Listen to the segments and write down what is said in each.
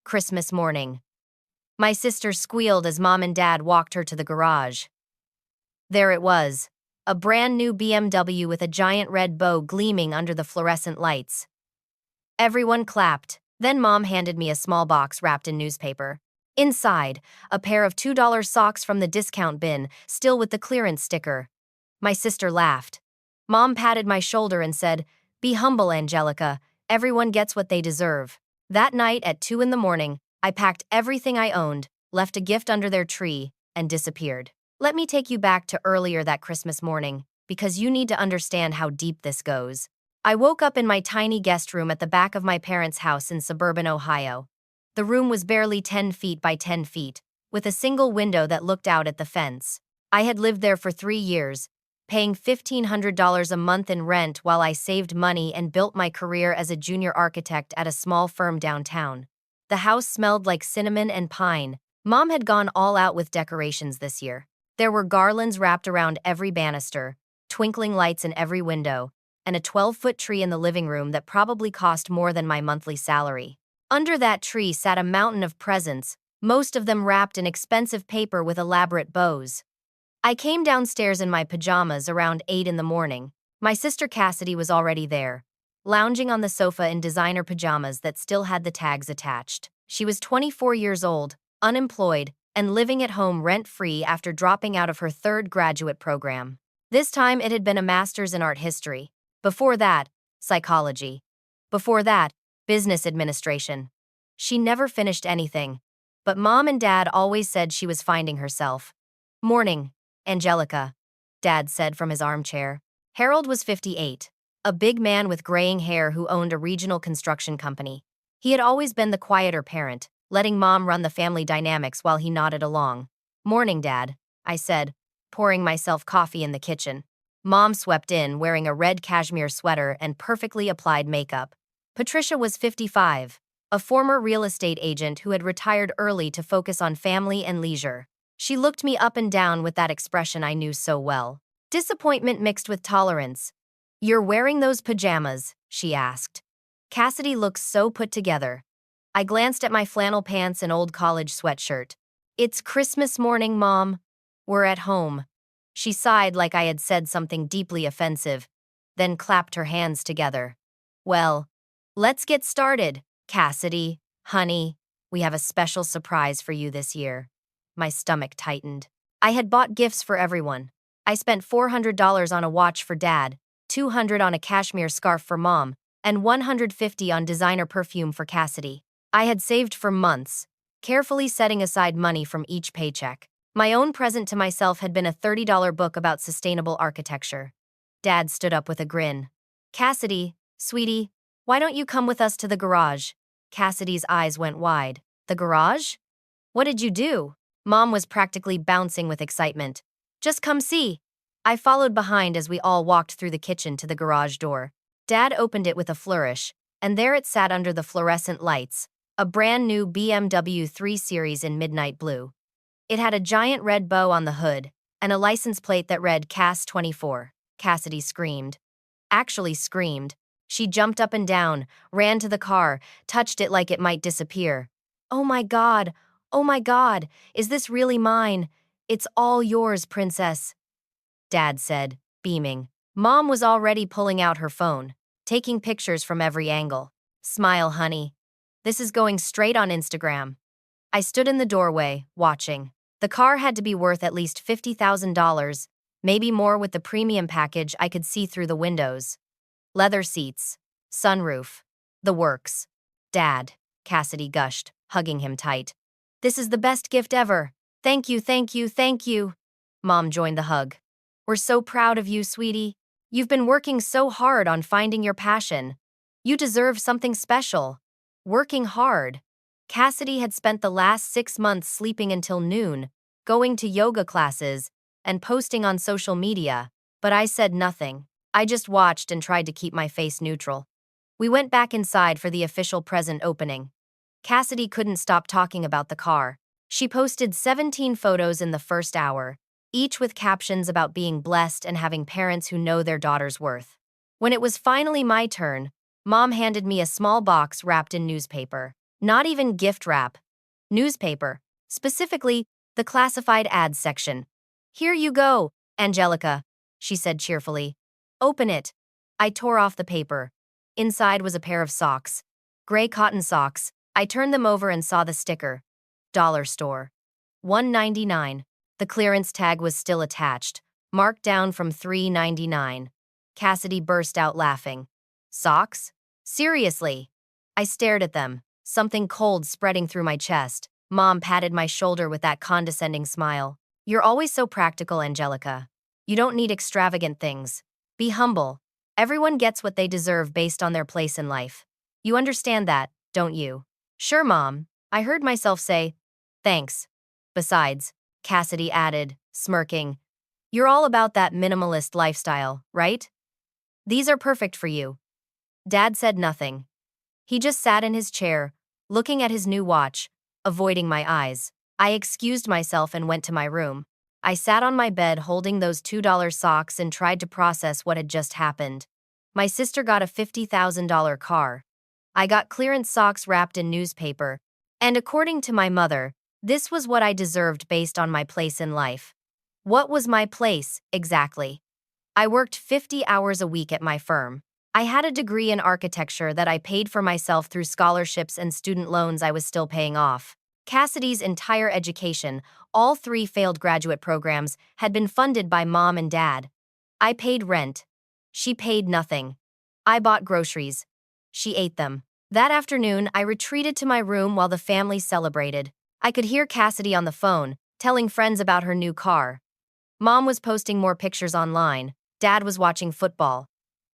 Christmas morning. My sister squealed as Mom and Dad walked her to the garage. There it was, a brand new BMW with a giant red bow gleaming under the fluorescent lights. Everyone clapped. Then Mom handed me a small box wrapped in newspaper. Inside, a pair of $2 socks from the discount bin, still with the clearance sticker. My sister laughed. Mom patted my shoulder and said, "Be humble, Angelica. Everyone gets what they deserve." That night at 2 in the morning, I packed everything I owned, left a gift under their tree, and disappeared. Let me take you back to earlier that Christmas morning, because you need to understand how deep this goes. I woke up in my tiny guest room at the back of my parents' house in suburban Ohio. The room was barely 10 feet by 10 feet, with a single window that looked out at the fence. I had lived there for 3 years, paying $1,500 a month in rent while I saved money and built my career as a junior architect at a small firm downtown. The house smelled like cinnamon and pine. Mom had gone all out with decorations this year. There were garlands wrapped around every banister, twinkling lights in every window, and a 12-foot tree in the living room that probably cost more than my monthly salary. Under that tree sat a mountain of presents, most of them wrapped in expensive paper with elaborate bows. I came downstairs in my pajamas around 8 in the morning. My sister Cassidy was already there, lounging on the sofa in designer pajamas that still had the tags attached. She was 24 years old, unemployed, and living at home rent-free after dropping out of her third graduate program. This time it had been a master's in art history. Before that, psychology. Before that, business administration. She never finished anything, but Mom and Dad always said she was finding herself. "Morning, Angelica," Dad said from his armchair. Harold was 58, a big man with graying hair who owned a regional construction company. He had always been the quieter parent, letting Mom run the family dynamics while he nodded along. "Morning, Dad," I said, pouring myself coffee in the kitchen. Mom swept in, wearing a red cashmere sweater and perfectly applied makeup. Patricia was 55, a former real estate agent who had retired early to focus on family and leisure. She looked me up and down with that expression I knew so well. Disappointment mixed with tolerance. "You're wearing those pajamas?" she asked. Cassidy looked so put together. I glanced at my flannel pants and old college sweatshirt. "It's Christmas morning, Mom. We're at home." She sighed like I had said something deeply offensive, then clapped her hands together. "Well, let's get started, Cassidy. Honey, we have a special surprise for you this year." My stomach tightened. I had bought gifts for everyone. I spent $400 on a watch for Dad, $200 on a cashmere scarf for Mom, and $150 on designer perfume for Cassidy. I had saved for months, carefully setting aside money from each paycheck. My own present to myself had been a $30 book about sustainable architecture. Dad stood up with a grin. "Cassidy, sweetie, why don't you come with us to the garage?" Cassidy's eyes went wide. "The garage? What did you do?" Mom was practically bouncing with excitement. "Just come see." I followed behind as we all walked through the kitchen to the garage door. Dad opened it with a flourish, and there it sat under the fluorescent lights, a brand new BMW 3 Series in midnight blue. It had a giant red bow on the hood, and a license plate that read CAS 24. Cassidy screamed. Actually screamed. She jumped up and down, ran to the car, touched it like it might disappear. "Oh my God! Oh my God! Is this really mine? It's all yours, princess," Dad said, beaming. Mom was already pulling out her phone, taking pictures from every angle. "Smile, honey. This is going straight on Instagram." I stood in the doorway, watching. The car had to be worth at least $50,000, maybe more with the premium package. I could see through the windows. Leather seats, sunroof, the works. "Dad," Cassidy gushed, hugging him tight. "This is the best gift ever. Thank you, thank you, thank you." Mom joined the hug. "We're so proud of you, sweetie. You've been working so hard on finding your passion. You deserve something special." Working hard. Cassidy had spent the last 6 months sleeping until noon, going to yoga classes, and posting on social media, but I said nothing. I just watched and tried to keep my face neutral. We went back inside for the official present opening. Cassidy couldn't stop talking about the car. She posted 17 photos in the first hour, each with captions about being blessed and having parents who know their daughter's worth. When it was finally my turn, Mom handed me a small box wrapped in newspaper. Not even gift wrap. Newspaper. Specifically, the classified ads section. Here you go, Angelica, she said cheerfully. Open it. I tore off the paper. Inside was a pair of socks. Gray cotton socks. I turned them over and saw the sticker. Dollar store. $1.99. The clearance tag was still attached, marked down from $3.99. Cassidy burst out laughing. Socks? Seriously? I stared at them, something cold spreading through my chest. Mom patted my shoulder with that condescending smile. You're always so practical, Angelica. You don't need extravagant things. Be humble. Everyone gets what they deserve based on their place in life. You understand that, don't you? Sure, Mom. I heard myself say, thanks. Besides, Cassidy added, smirking, you're all about that minimalist lifestyle, right? These are perfect for you. Dad said nothing. He just sat in his chair, looking at his new watch, avoiding my eyes. I excused myself and went to my room. I sat on my bed holding those $2 socks and tried to process what had just happened. My sister got a $50,000 car. I got clearance socks wrapped in newspaper, and according to my mother, this was what I deserved based on my place in life. What was my place, exactly? I worked 50 hours a week at my firm. I had a degree in architecture that I paid for myself through scholarships and student loans I was still paying off. Cassidy's entire education, all 3 failed graduate programs, had been funded by Mom and Dad. I paid rent. She paid nothing. I bought groceries. She ate them. That afternoon, I retreated to my room while the family celebrated. I could hear Cassidy on the phone, telling friends about her new car. Mom was posting more pictures online. Dad was watching football.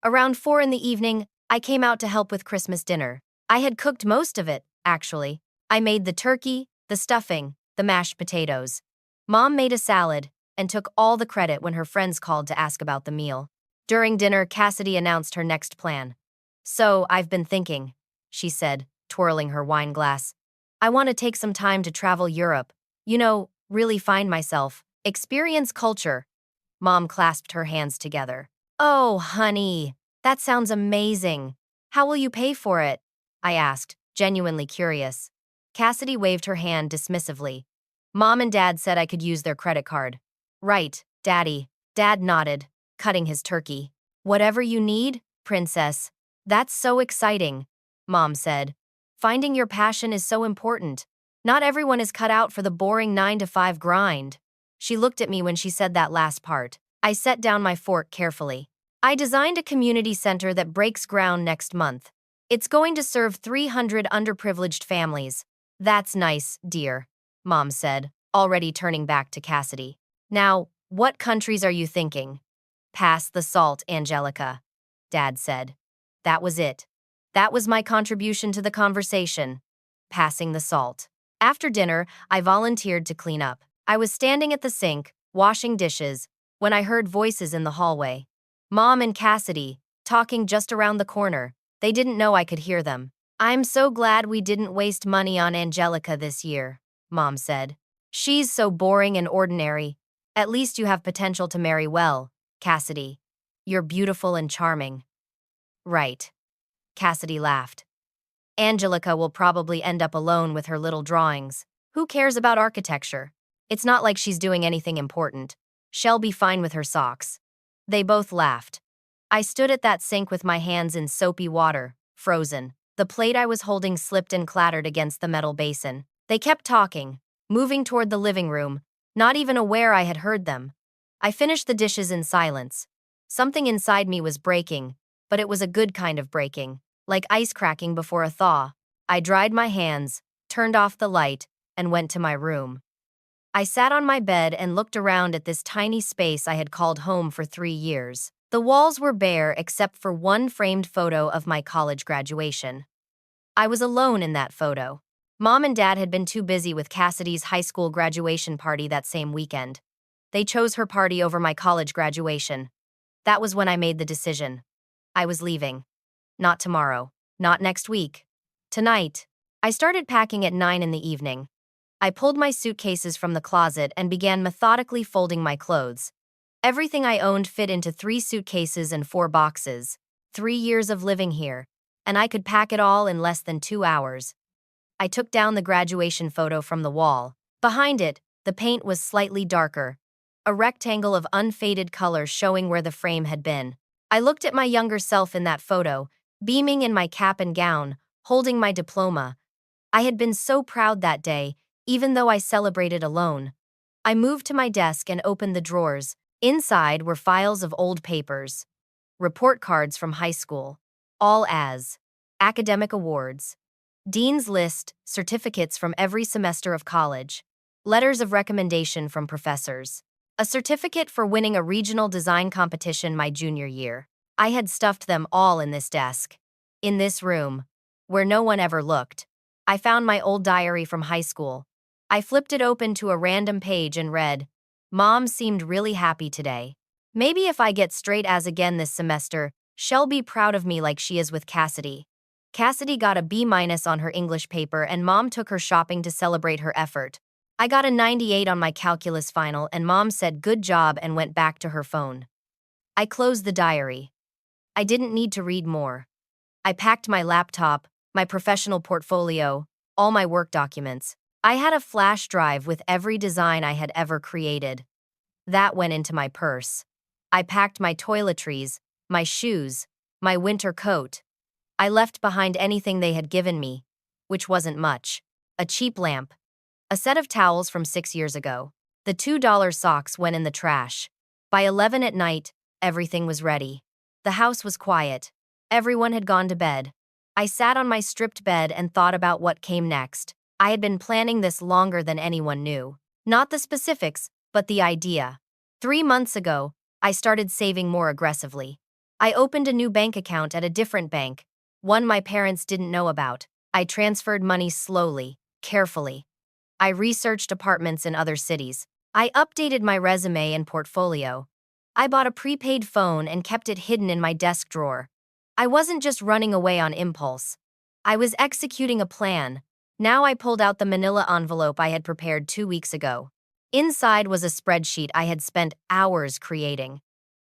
Around 4 in the evening, I came out to help with Christmas dinner. I had cooked most of it, actually. I made the turkey, the stuffing, the mashed potatoes. Mom made a salad and took all the credit when her friends called to ask about the meal. During dinner, Cassidy announced her next plan. So, I've been thinking, she said, twirling her wine glass. I want to take some time to travel Europe. Really find myself. Experience culture. Mom clasped her hands together. Oh, honey, that sounds amazing. How will you pay for it? I asked, genuinely curious. Cassidy waved her hand dismissively. Mom and Dad said I could use their credit card. Right, Daddy. Dad nodded, cutting his turkey. Whatever you need, princess. That's so exciting, Mom said. Finding your passion is so important. Not everyone is cut out for the boring 9-to-5 grind. She looked at me when she said that last part. I set down my fork carefully. I designed a community center that breaks ground next month. It's going to serve 300 underprivileged families. That's nice, dear, Mom said, already turning back to Cassidy. Now, what countries are you thinking? Pass the salt, Angelica, Dad said. That was it. That was my contribution to the conversation. Passing the salt. After dinner, I volunteered to clean up. I was standing at the sink, washing dishes, when I heard voices in the hallway. Mom and Cassidy, talking just around the corner. They didn't know I could hear them. I'm so glad we didn't waste money on Angelica this year, Mom said. She's so boring and ordinary. At least you have potential to marry well, Cassidy. You're beautiful and charming. Right. Cassidy laughed. Angelica will probably end up alone with her little drawings. Who cares about architecture? It's not like she's doing anything important. She'll be fine with her socks. They both laughed. I stood at that sink with my hands in soapy water, frozen. The plate I was holding slipped and clattered against the metal basin. They kept talking, moving toward the living room, not even aware I had heard them. I finished the dishes in silence. Something inside me was breaking, but it was a good kind of breaking, like ice cracking before a thaw. I dried my hands, turned off the light, and went to my room. I sat on my bed and looked around at this tiny space I had called home for 3 years. The walls were bare except for one framed photo of my college graduation. I was alone in that photo. Mom and Dad had been too busy with Cassidy's high school graduation party that same weekend. They chose her party over my college graduation. That was when I made the decision. I was leaving. Not tomorrow. Not next week. Tonight. I started packing at 9 in the evening. I pulled my suitcases from the closet and began methodically folding my clothes. Everything I owned fit into 3 suitcases and 4 boxes. 3 years of living here, and I could pack it all in less than 2 hours. I took down the graduation photo from the wall. Behind it, the paint was slightly darker, a rectangle of unfaded color showing where the frame had been. I looked at my younger self in that photo, beaming in my cap and gown, holding my diploma. I had been so proud that day, even though I celebrated alone. I moved to my desk and opened the drawers. Inside were files of old papers, report cards from high school, all as academic awards, dean's list, certificates from every semester of college, letters of recommendation from professors, a certificate for winning a regional design competition my junior year. I had stuffed them all in this desk. In this room, where no one ever looked, I found my old diary from high school. I flipped it open to a random page and read, "Mom seemed really happy today. Maybe if I get straight A's again this semester, she'll be proud of me like she is with Cassidy." Cassidy got a B- on her English paper and Mom took her shopping to celebrate her effort. I got a 98 on my calculus final and Mom said good job and went back to her phone. I closed the diary. I didn't need to read more. I packed my laptop, my professional portfolio, all my work documents. I had a flash drive with every design I had ever created. That went into my purse. I packed my toiletries, my shoes, my winter coat. I left behind anything they had given me, which wasn't much. A cheap lamp, a set of towels from 6 years ago. The $2 socks went in the trash. By 11 at night, everything was ready. The house was quiet. Everyone had gone to bed. I sat on my stripped bed and thought about what came next. I had been planning this longer than anyone knew. Not the specifics, but the idea. 3 months ago, I started saving more aggressively. I opened a new bank account at a different bank, one my parents didn't know about. I transferred money slowly, carefully. I researched apartments in other cities. I updated my resume and portfolio. I bought a prepaid phone and kept it hidden in my desk drawer. I wasn't just running away on impulse. I was executing a plan. Now I pulled out the manila envelope I had prepared 2 weeks ago. Inside was a spreadsheet I had spent hours creating.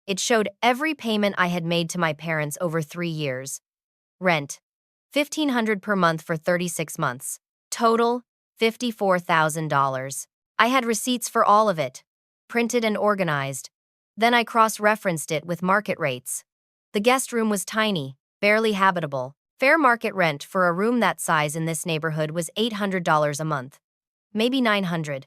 It showed every payment I had made to my parents over 3 years. Rent, $1,500 per month for 36 months. Total, $54,000. I had receipts for all of it, printed and organized. Then I cross-referenced it with market rates. The guest room was tiny, barely habitable. Fair market rent for a room that size in this neighborhood was $800 a month. Maybe $900.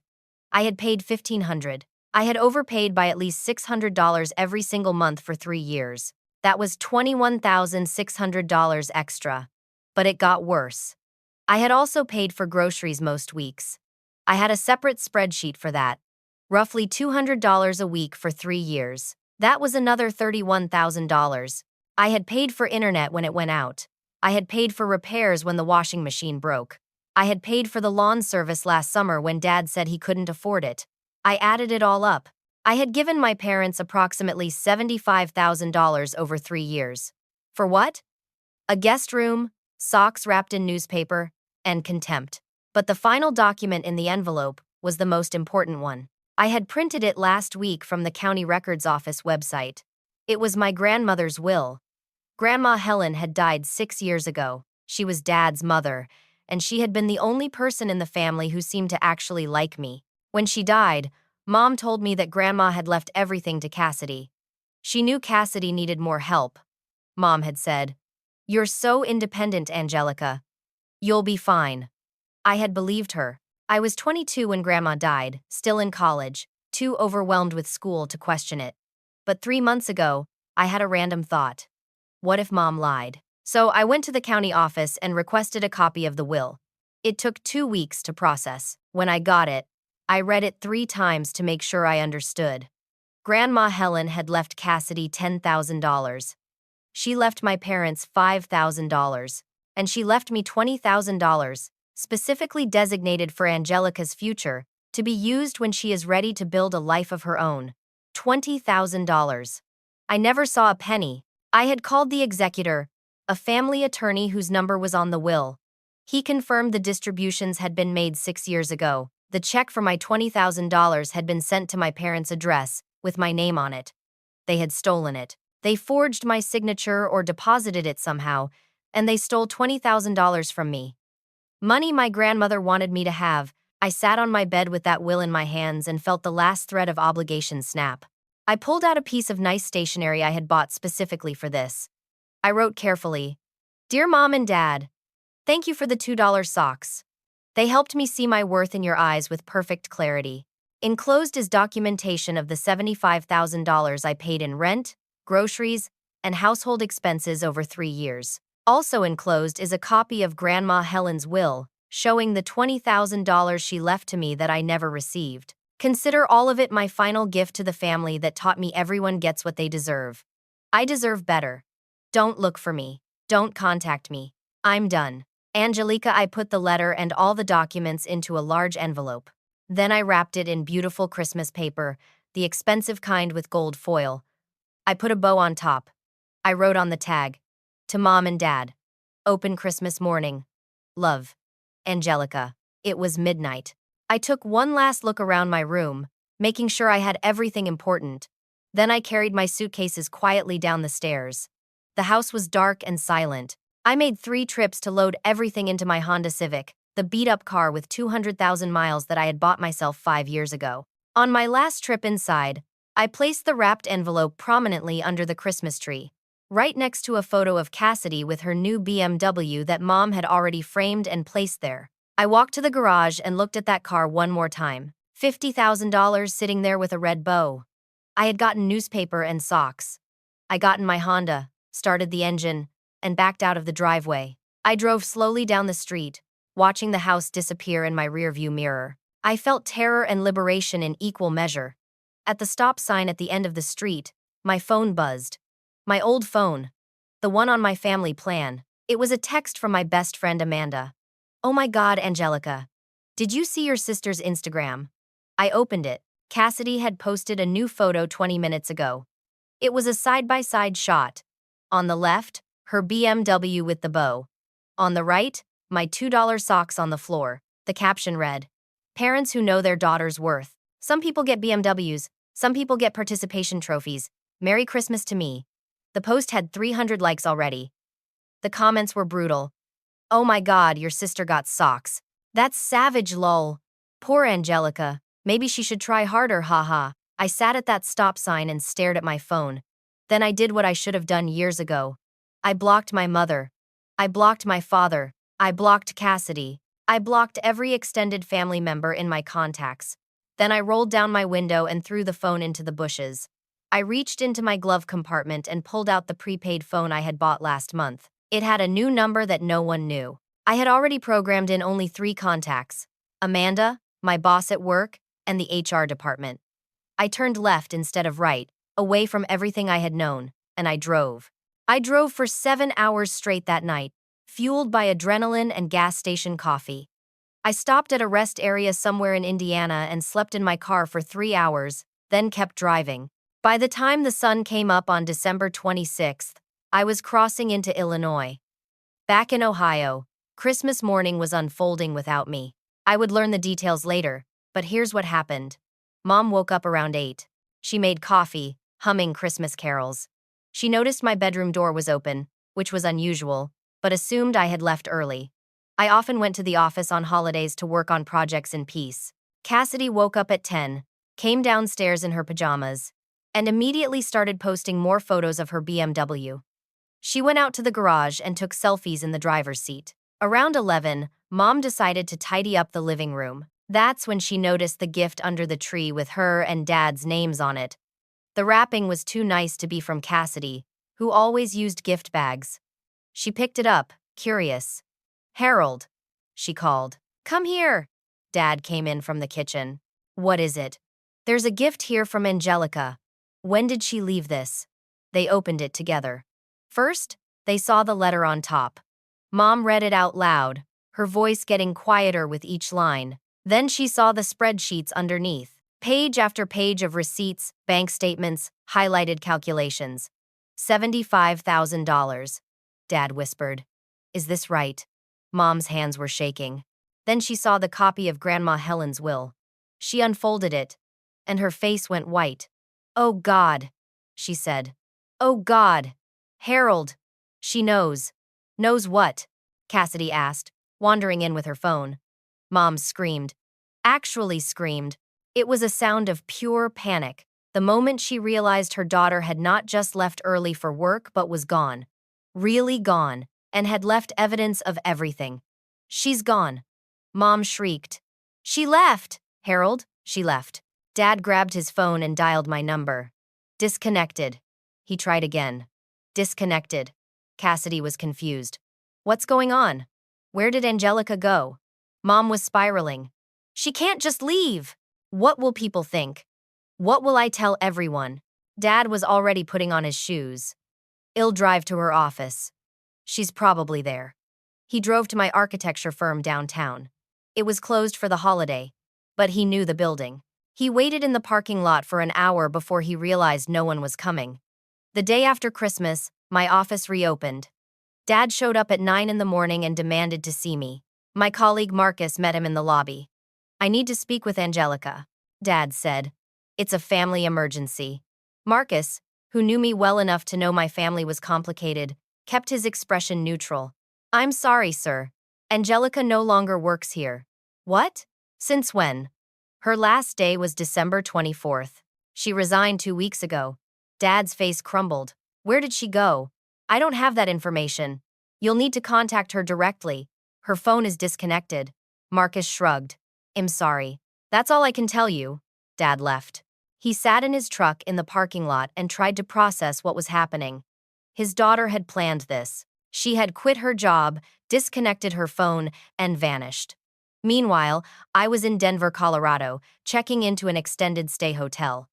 I had paid $1,500. I had overpaid by at least $600 every single month for 3 years. That was $21,600 extra. But it got worse. I had also paid for groceries most weeks. I had a separate spreadsheet for that. Roughly $200 a week for 3 years. That was another $31,000. I had paid for internet when it went out. I had paid for repairs when the washing machine broke. I had paid for the lawn service last summer when Dad said he couldn't afford it. I added it all up. I had given my parents approximately $75,000 over 3 years. For what? A guest room, socks wrapped in newspaper, and contempt. But the final document in the envelope was the most important one. I had printed it last week from the county records office website. It was my grandmother's will. Grandma Helen had died 6 years ago. She was Dad's mother, and she had been the only person in the family who seemed to actually like me. When she died, Mom told me that Grandma had left everything to Cassidy. She knew Cassidy needed more help. Mom had said, "You're so independent, Angelica. You'll be fine." I had believed her. I was 22 when Grandma died, still in college, too overwhelmed with school to question it. But 3 months ago, I had a random thought. What if Mom lied? So I went to the county office and requested a copy of the will. It took 2 weeks to process. When I got it, I read it 3 times to make sure I understood. Grandma Helen had left Cassidy $10,000. She left my parents $5,000. And she left me $20,000, specifically designated for Angelica's future, to be used when she is ready to build a life of her own. $20,000. I never saw a penny. I had called the executor, a family attorney whose number was on the will. He confirmed the distributions had been made 6 years ago. The check for my $20,000 had been sent to my parents' address, with my name on it. They had stolen it. They forged my signature or deposited it somehow, and they stole $20,000 from me. Money my grandmother wanted me to have. I sat on my bed with that will in my hands and felt the last thread of obligation snap. I pulled out a piece of nice stationery I had bought specifically for this. I wrote carefully, "Dear Mom and Dad, thank you for the $2 socks. They helped me see my worth in your eyes with perfect clarity. Enclosed is documentation of the $75,000 I paid in rent, groceries, and household expenses over 3 years. Also enclosed is a copy of Grandma Helen's will, showing the $20,000 she left to me that I never received. Consider all of it my final gift to the family that taught me everyone gets what they deserve. I deserve better. Don't look for me. Don't contact me. I'm done." Angelica, I put the letter and all the documents into a large envelope. Then I wrapped it in beautiful Christmas paper, the expensive kind with gold foil. I put a bow on top. I wrote on the tag, "To Mom and Dad. Open Christmas morning. Love. Angelica." It was midnight. I took one last look around my room, making sure I had everything important. Then I carried my suitcases quietly down the stairs. The house was dark and silent. I made 3 trips to load everything into my Honda Civic, the beat-up car with 200,000 miles that I had bought myself 5 years ago. On my last trip inside, I placed the wrapped envelope prominently under the Christmas tree, right next to a photo of Cassidy with her new BMW that Mom had already framed and placed there. I walked to the garage and looked at that car one more time. $50,000 sitting there with a red bow. I had gotten newspaper and socks. I got in my Honda, started the engine, and backed out of the driveway. I drove slowly down the street, watching the house disappear in my rearview mirror. I felt terror and liberation in equal measure. At the stop sign at the end of the street, my phone buzzed. My old phone. The one on my family plan. It was a text from my best friend Amanda. "Oh my God, Angelica. Did you see your sister's Instagram?" I opened it. Cassidy had posted a new photo 20 minutes ago. It was a side-by-side shot. On the left, her BMW with the bow. On the right, my $2 socks on the floor. The caption read, "Parents who know their daughter's worth. Some people get BMWs, some people get participation trophies. Merry Christmas to me." The post had 300 likes already. The comments were brutal. "Oh my God, your sister got socks. That's savage lol. Poor Angelica. Maybe she should try harder, haha." I sat at that stop sign and stared at my phone. Then I did what I should have done years ago. I blocked my mother. I blocked my father. I blocked Cassidy. I blocked every extended family member in my contacts. Then I rolled down my window and threw the phone into the bushes. I reached into my glove compartment and pulled out the prepaid phone I had bought last month. It had a new number that no one knew. I had already programmed in only 3 contacts: Amanda, my boss at work, and the HR department. I turned left instead of right, away from everything I had known, and I drove. I drove for 7 hours straight that night, fueled by adrenaline and gas station coffee. I stopped at a rest area somewhere in Indiana and slept in my car for 3 hours, then kept driving. By the time the sun came up on December 26th, I was crossing into Illinois. Back in Ohio, Christmas morning was unfolding without me. I would learn the details later, but here's what happened. Mom woke up around 8. She made coffee, humming Christmas carols. She noticed my bedroom door was open, which was unusual, but assumed I had left early. I often went to the office on holidays to work on projects in peace. Cassidy woke up at 10, came downstairs in her pajamas, and immediately started posting more photos of her BMW. She went out to the garage and took selfies in the driver's seat. Around 11, Mom decided to tidy up the living room. That's when she noticed the gift under the tree with her and Dad's names on it. The wrapping was too nice to be from Cassidy, who always used gift bags. She picked it up, curious. "Harold," she called. "Come here." Dad came in from the kitchen. "What is it?" "There's a gift here from Angelica. When did she leave this?" They opened it together. First, they saw the letter on top. Mom read it out loud, her voice getting quieter with each line. Then she saw the spreadsheets underneath. Page after page of receipts, bank statements, highlighted calculations. $75,000. Dad whispered. "Is this right?" Mom's hands were shaking. Then she saw the copy of Grandma Helen's will. She unfolded it, and her face went white. "Oh God," she said. "Oh God. Harold." "She knows." "Knows what?" Cassidy asked. wandering in with her phone. Mom screamed. Actually screamed. It was a sound of pure panic, the moment she realized her daughter had not just left early for work but was gone. Really gone, and had left evidence of everything. She's gone. Mom shrieked. She left! Harold, she left. Dad grabbed his phone and dialed my number. Disconnected. He tried again. Disconnected. Cassidy was confused. What's going on? Where did Angelica go? Mom was spiraling. She can't just leave. What will people think? What will I tell everyone? Dad was already putting on his shoes. I'll drive to her office. She's probably there. He drove to my architecture firm downtown. It was closed for the holiday, but he knew the building. He waited in the parking lot for an hour before he realized no one was coming. The day after Christmas, my office reopened. Dad showed up at 9 in the morning and demanded to see me. My colleague Marcus met him in the lobby. I need to speak with Angelica, Dad said. It's a family emergency. Marcus, who knew me well enough to know my family was complicated, kept his expression neutral. I'm sorry, sir. Angelica no longer works here. What? Since when? Her last day was December 24th. She resigned 2 weeks ago. Dad's face crumbled. Where did she go? I don't have that information. You'll need to contact her directly. Her phone is disconnected. Marcus shrugged. I'm sorry. That's all I can tell you. Dad left. He sat in his truck in the parking lot and tried to process what was happening. His daughter had planned this. She had quit her job, disconnected her phone, and vanished. Meanwhile, I was in Denver, Colorado, checking into an extended stay hotel.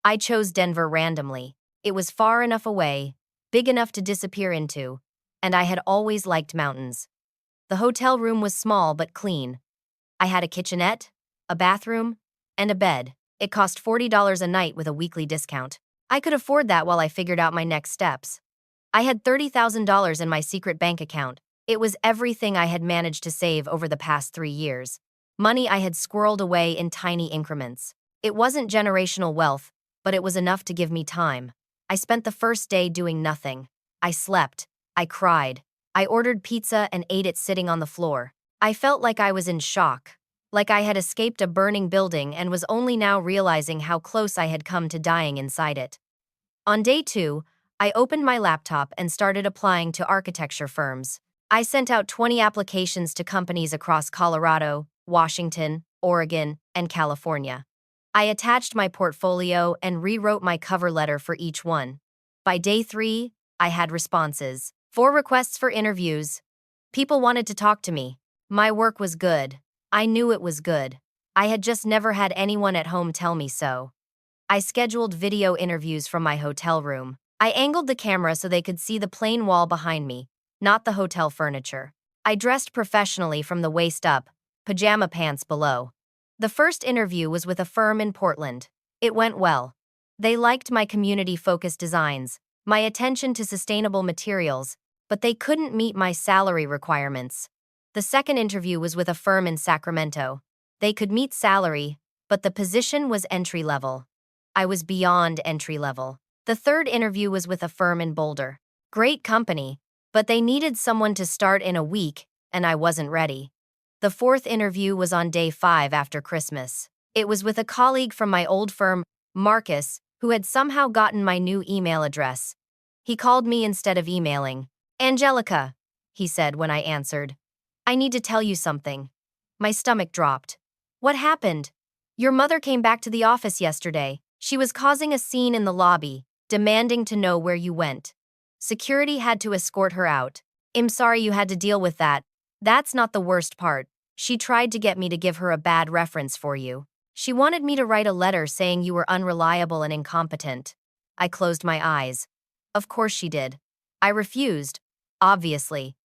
I chose Denver randomly. It was far enough away, big enough to disappear into, and I had always liked mountains. The hotel room was small but clean. I had a kitchenette, a bathroom, and a bed. It cost $40 a night with a weekly discount. I could afford that while I figured out my next steps. I had $30,000 in my secret bank account. It was everything I had managed to save over the past 3 years. Money I had squirreled away in tiny increments. It wasn't generational wealth, but it was enough to give me time. I spent the first day doing nothing. I slept. I cried. I ordered pizza and ate it sitting on the floor. I felt like I was in shock, like I had escaped a burning building and was only now realizing how close I had come to dying inside it. On day 2, I opened my laptop and started applying to architecture firms. I sent out 20 applications to companies across Colorado, Washington, Oregon, and California. I attached my portfolio and rewrote my cover letter for each one. By day 3, I had responses. 4 requests for interviews. People wanted to talk to me. My work was good. I knew it was good. I had just never had anyone at home tell me so. I scheduled video interviews from my hotel room. I angled the camera so they could see the plain wall behind me, not the hotel furniture. I dressed professionally from the waist up, pajama pants below. The first interview was with a firm in Portland. It went well. They liked my community-focused designs, my attention to sustainable materials, but they couldn't meet my salary requirements. The second interview was with a firm in Sacramento. They could meet salary, but the position was entry-level. I was beyond entry-level. The third interview was with a firm in Boulder. Great company, but they needed someone to start in a week, and I wasn't ready. The fourth interview was on day 5 after Christmas. It was with a colleague from my old firm, Marcus, who had somehow gotten my new email address. He called me instead of emailing. Angelica, he said when I answered. I need to tell you something. My stomach dropped. What happened? Your mother came back to the office yesterday. She was causing a scene in the lobby, demanding to know where you went. Security had to escort her out. I'm sorry you had to deal with that. That's not the worst part. She tried to get me to give her a bad reference for you. She wanted me to write a letter saying you were unreliable and incompetent. I closed my eyes. Of course she did. I refused, obviously.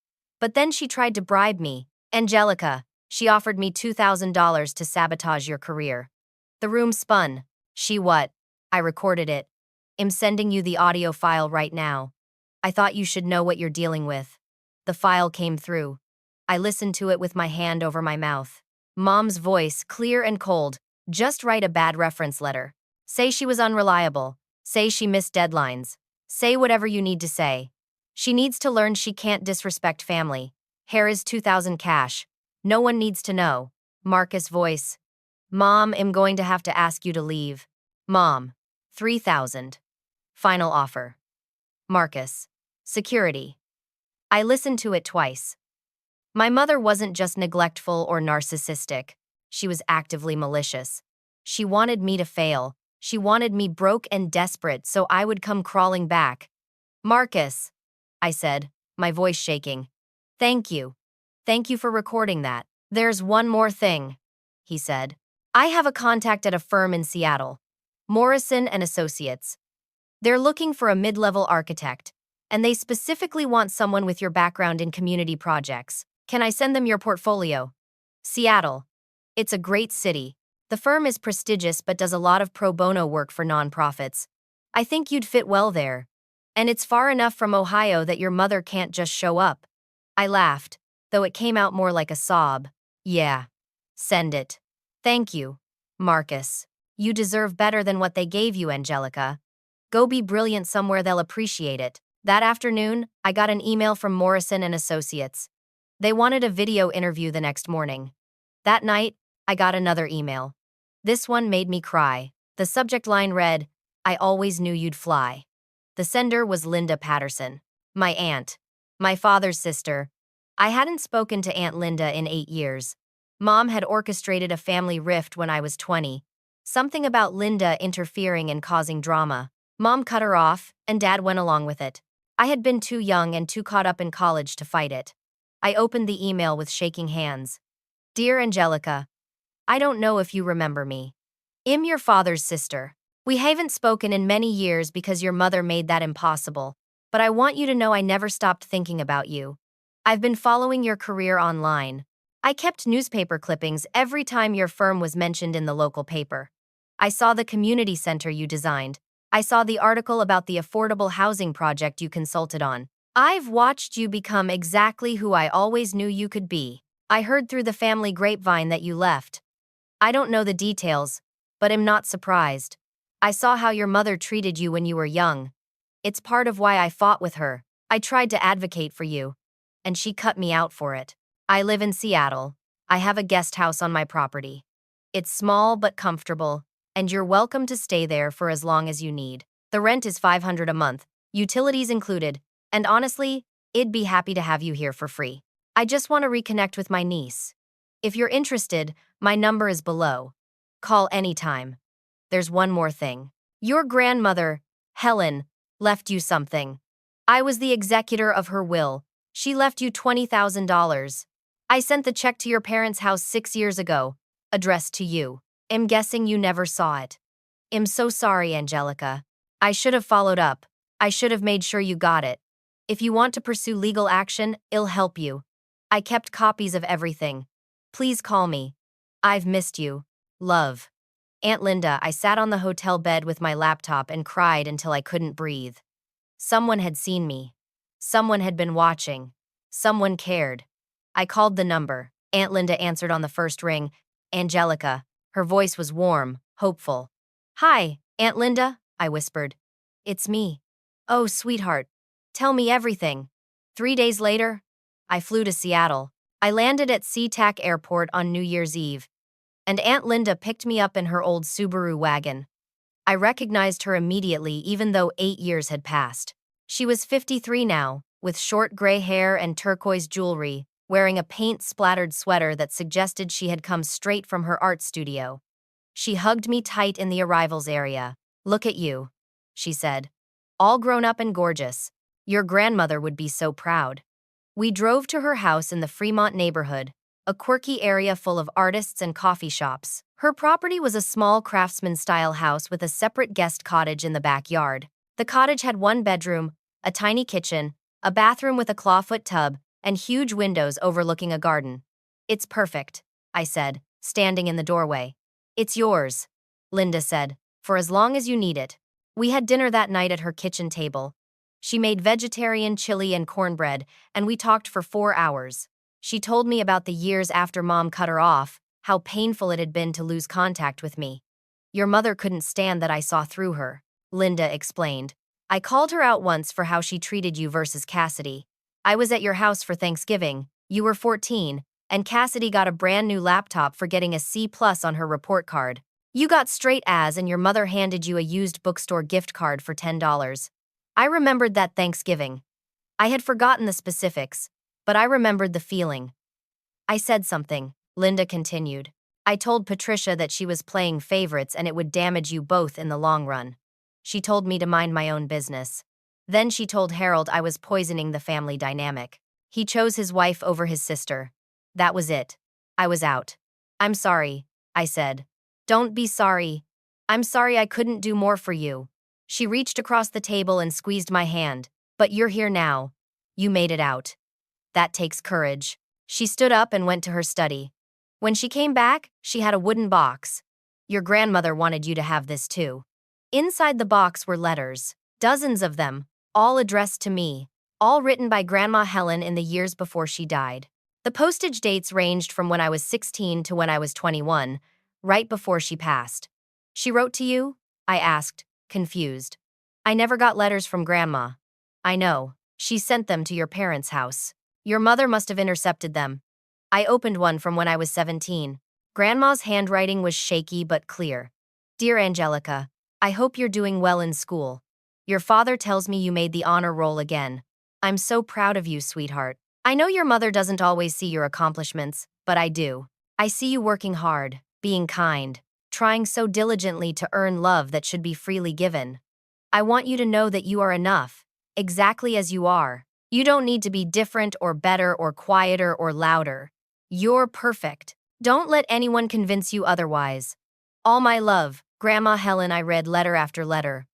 But then she tried to bribe me. Angelica, she offered me $2,000 to sabotage your career. The room spun. She what? I recorded it. I'm sending you the audio file right now. I thought you should know what you're dealing with. The file came through. I listened to it with my hand over my mouth. Mom's voice, clear and cold. Just write a bad reference letter. Say she was unreliable. Say she missed deadlines. Say whatever you need to say. She needs to learn she can't disrespect family. Here is $2,000 cash. No one needs to know. Marcus' voice. Mom, I'm going to have to ask you to leave. Mom. 3,000. Final offer. Marcus. Security. I listened to it twice. My mother wasn't just neglectful or narcissistic. She was actively malicious. She wanted me to fail. She wanted me broke and desperate so I would come crawling back. Marcus, I said, my voice shaking. Thank you. Thank you for recording that. There's one more thing, he said. I have a contact at a firm in Seattle, Morrison and Associates. They're looking for a mid-level architect, and they specifically want someone with your background in community projects. Can I send them your portfolio? Seattle. It's a great city. The firm is prestigious but does a lot of pro bono work for nonprofits. I think you'd fit well there. And it's far enough from Ohio that your mother can't just show up. I laughed, though it came out more like a sob. Yeah. Send it. Thank you, Marcus. You deserve better than what they gave you, Angelica. Go be brilliant somewhere they'll appreciate it. That afternoon, I got an email from Morrison and Associates. They wanted a video interview the next morning. That night, I got another email. This one made me cry. The subject line read, I always knew you'd fly. The sender was Linda Patterson, my aunt, my father's sister. I hadn't spoken to Aunt Linda in 8 years. Mom had orchestrated a family rift when I was 20. Something about Linda interfering and causing drama. Mom cut her off, and Dad went along with it. I had been too young and too caught up in college to fight it. I opened the email with shaking hands. Dear Angelica, I don't know if you remember me. I'm your father's sister. We haven't spoken in many years because your mother made that impossible, but I want you to know I never stopped thinking about you. I've been following your career online. I kept newspaper clippings every time your firm was mentioned in the local paper. I saw the community center you designed. I saw the article about the affordable housing project you consulted on. I've watched you become exactly who I always knew you could be. I heard through the family grapevine that you left. I don't know the details, but am not surprised. I saw how your mother treated you when you were young. It's part of why I fought with her. I tried to advocate for you, and she cut me out for it. I live in Seattle. I have a guest house on my property. It's small but comfortable, and you're welcome to stay there for as long as you need. The rent is $500 a month, utilities included, and honestly, I'd be happy to have you here for free. I just want to reconnect with my niece. If you're interested, my number is below. Call anytime. There's one more thing. Your grandmother, Helen, left you something. I was the executor of her will. She left you $20,000. I sent the check to your parents' house 6 years ago, addressed to you. I'm guessing you never saw it. I'm so sorry, Angelica. I should have followed up. I should have made sure you got it. If you want to pursue legal action, I'll help you. I kept copies of everything. Please call me. I've missed you. Love. Aunt Linda. I sat on the hotel bed with my laptop and cried until I couldn't breathe. Someone had seen me. Someone had been watching. Someone cared. I called the number. Aunt Linda answered on the first ring. Angelica. Her voice was warm, hopeful. Hi, Aunt Linda, I whispered. It's me. Oh, sweetheart. Tell me everything. 3 days later, I flew to Seattle. I landed at SeaTac Airport on New Year's Eve, and Aunt Linda picked me up in her old Subaru wagon. I recognized her immediately even though 8 years had passed. She was 53 now, with short gray hair and turquoise jewelry, wearing a paint-splattered sweater that suggested she had come straight from her art studio. She hugged me tight in the arrivals area. Look at you, she said. All grown up and gorgeous. Your grandmother would be so proud. We drove to her house in the Fremont neighborhood, a quirky area full of artists and coffee shops. Her property was a small craftsman-style house with a separate guest cottage in the backyard. The cottage had 1 bedroom, a tiny kitchen, a bathroom with a clawfoot tub, and huge windows overlooking a garden. It's perfect, I said, standing in the doorway. It's yours, Linda said, for as long as you need it. We had dinner that night at her kitchen table. She made vegetarian chili and cornbread, and we talked for 4 hours. She told me about the years after Mom cut her off, how painful it had been to lose contact with me. Your mother couldn't stand that I saw through her, Linda explained. I called her out once for how she treated you versus Cassidy. I was at your house for Thanksgiving. You were 14, And Cassidy got a brand new laptop for getting a C+ on her report card. You got straight A's and your mother handed you a used bookstore gift card for $10. I remembered that Thanksgiving. I had forgotten the specifics, but I remembered the feeling. I said something, Linda continued. I told Patricia that she was playing favorites and it would damage you both in the long run. She told me to mind my own business. Then she told Harold I was poisoning the family dynamic. He chose his wife over his sister. That was it. I was out. I'm sorry, I said. Don't be sorry. I'm sorry I couldn't do more for you. She reached across the table and squeezed my hand. But you're here now. You made it out. That takes courage. She stood up and went to her study. When she came back, she had a wooden box. Your grandmother wanted you to have this too. Inside the box were letters, dozens of them, all addressed to me, all written by Grandma Helen in the years before she died. The postage dates ranged from when I was 16 to when I was 21, right before she passed. She wrote to you? I asked, confused. I never got letters from Grandma. I know. She sent them to your parents' house. Your mother must have intercepted them. I opened one from when I was 17. Grandma's handwriting was shaky but clear. Dear Angelica, I hope you're doing well in school. Your father tells me you made the honor roll again. I'm so proud of you, sweetheart. I know your mother doesn't always see your accomplishments, but I do. I see you working hard, being kind, trying so diligently to earn love that should be freely given. I want you to know that you are enough, exactly as you are. You don't need to be different or better or quieter or louder. You're perfect. Don't let anyone convince you otherwise. All my love, Grandma Helen. I read letter after letter.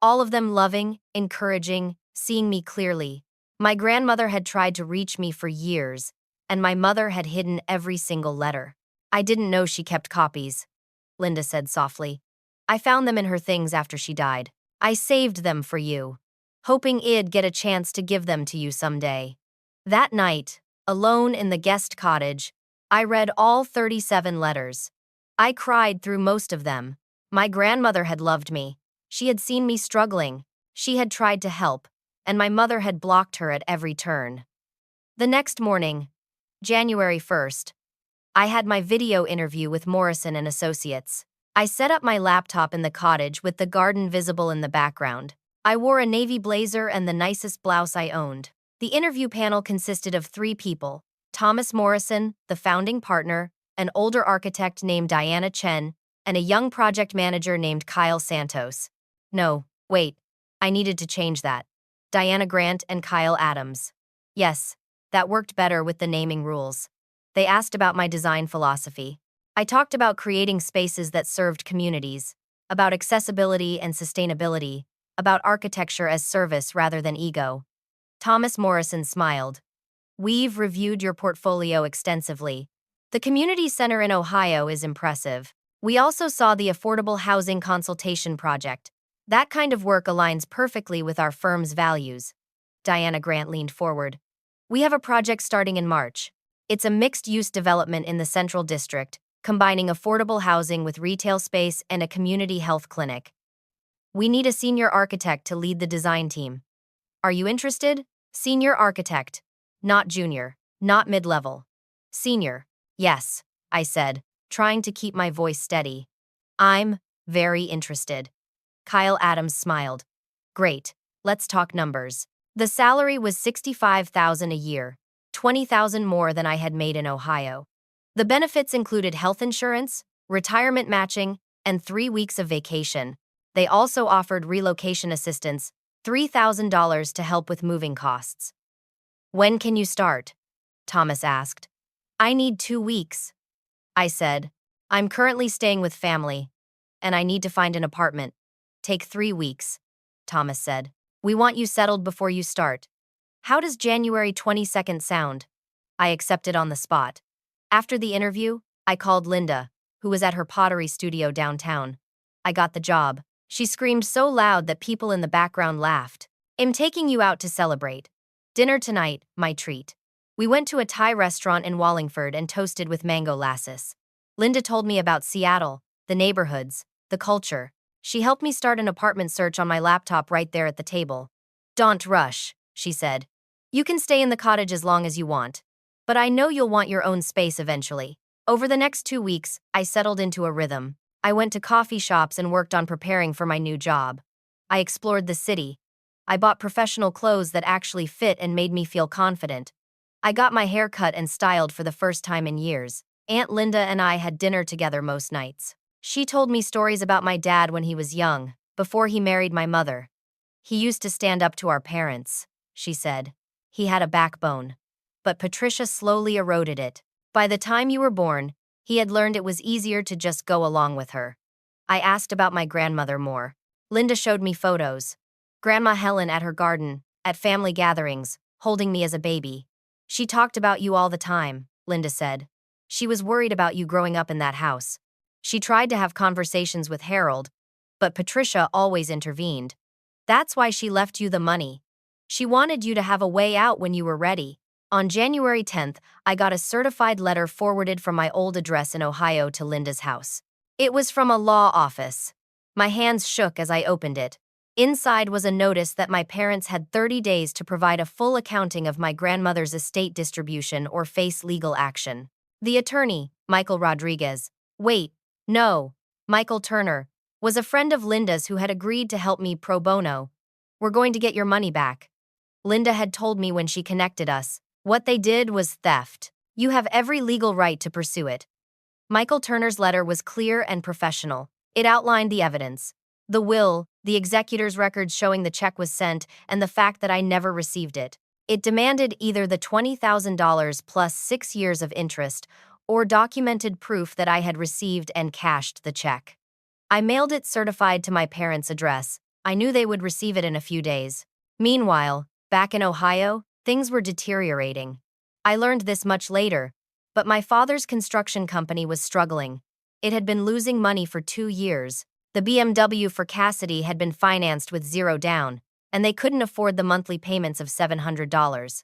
All of them loving, encouraging, seeing me clearly. My grandmother had tried to reach me for years, and my mother had hidden every single letter. I didn't know she kept copies, Linda said softly. I found them in her things after she died. I saved them for you, hoping I'd get a chance to give them to you someday. That night, alone in the guest cottage, I read all 37 letters. I cried through most of them. My grandmother had loved me. She had seen me struggling. She had tried to help, and my mother had blocked her at every turn. The next morning, January 1st, I had my video interview with Morrison and Associates. I set up my laptop in the cottage with the garden visible in the background. I wore a navy blazer and the nicest blouse I owned. The interview panel consisted of 3 people: Thomas Morrison, the founding partner, an older architect named Diana Chen, and a young project manager named Kyle Santos. No, wait, I needed to change that. Diana Grant and Kyle Adams. Yes, that worked better with the naming rules. They asked about my design philosophy. I talked about creating spaces that served communities, about accessibility and sustainability, about architecture as service rather than ego. Thomas Morrison smiled. We've reviewed your portfolio extensively. The community center in Ohio is impressive. We also saw the affordable housing consultation project. That kind of work aligns perfectly with our firm's values. Diana Grant leaned forward. We have a project starting in March. It's a mixed-use development in the Central District, combining affordable housing with retail space and a community health clinic. We need a senior architect to lead the design team. Are you interested? Senior architect. Not junior, not mid-level. Senior. Yes, I said, trying to keep my voice steady. I'm very interested. Kyle Adams smiled. Great, let's talk numbers. The salary was $65,000 a year, $20,000 more than I had made in Ohio. The benefits included health insurance, retirement matching, and 3 weeks of vacation. They also offered relocation assistance, $3,000 to help with moving costs. When can you start? Thomas asked. I need 2 weeks. I said, I'm currently staying with family, and I need to find an apartment. Take 3 weeks, Thomas said. We want you settled before you start. How does January 22nd sound? I accepted on the spot. After the interview, I called Linda, who was at her pottery studio downtown. I got the job. She screamed so loud that people in the background laughed. I'm taking you out to celebrate. Dinner tonight, my treat. We went to a Thai restaurant in Wallingford and toasted with mango lassis. Linda told me about Seattle, the neighborhoods, the culture. She helped me start an apartment search on my laptop right there at the table. Don't rush, she said. You can stay in the cottage as long as you want. but I know you'll want your own space eventually. Over the next 2 weeks, I settled into a rhythm. I went to coffee shops and worked on preparing for my new job. I explored the city. I bought professional clothes that actually fit and made me feel confident. I got my hair cut and styled for the first time in years. Aunt Linda and I had dinner together most nights. She told me stories about my dad when he was young, before he married my mother. He used to stand up to our parents, she said. He had a backbone. But Patricia slowly eroded it. By the time you were born, he had learned it was easier to just go along with her. I asked about my grandmother more. Linda showed me photos. Grandma Helen at her garden, at family gatherings, holding me as a baby. She talked about you all the time, Linda said. She was worried about you growing up in that house. She tried to have conversations with Harold, but Patricia always intervened. That's why she left you the money. She wanted you to have a way out when you were ready. On January 10th, I got a certified letter forwarded from my old address in Ohio to Linda's house. It was from a law office. My hands shook as I opened it. Inside was a notice that my parents had 30 days to provide a full accounting of my grandmother's estate distribution or face legal action. The attorney, Michael Rodriguez, no, Michael Turner, was a friend of Linda's who had agreed to help me pro bono. We're going to get your money back. Linda had told me when she connected us. What they did was theft. You have every legal right to pursue it. Michael Turner's letter was clear and professional. It outlined the evidence. The will, the executor's records showing the check was sent, and the fact that I never received it. It demanded either the $20,000 plus 6 years of interest, or documented proof that I had received and cashed the check. I mailed it certified to my parents' address. I knew they would receive it in a few days. Meanwhile, back in Ohio, things were deteriorating. I learned this much later, but my father's construction company was struggling. It had been losing money for 2 years. The BMW for Cassidy had been financed with zero down, and they couldn't afford the monthly payments of $700.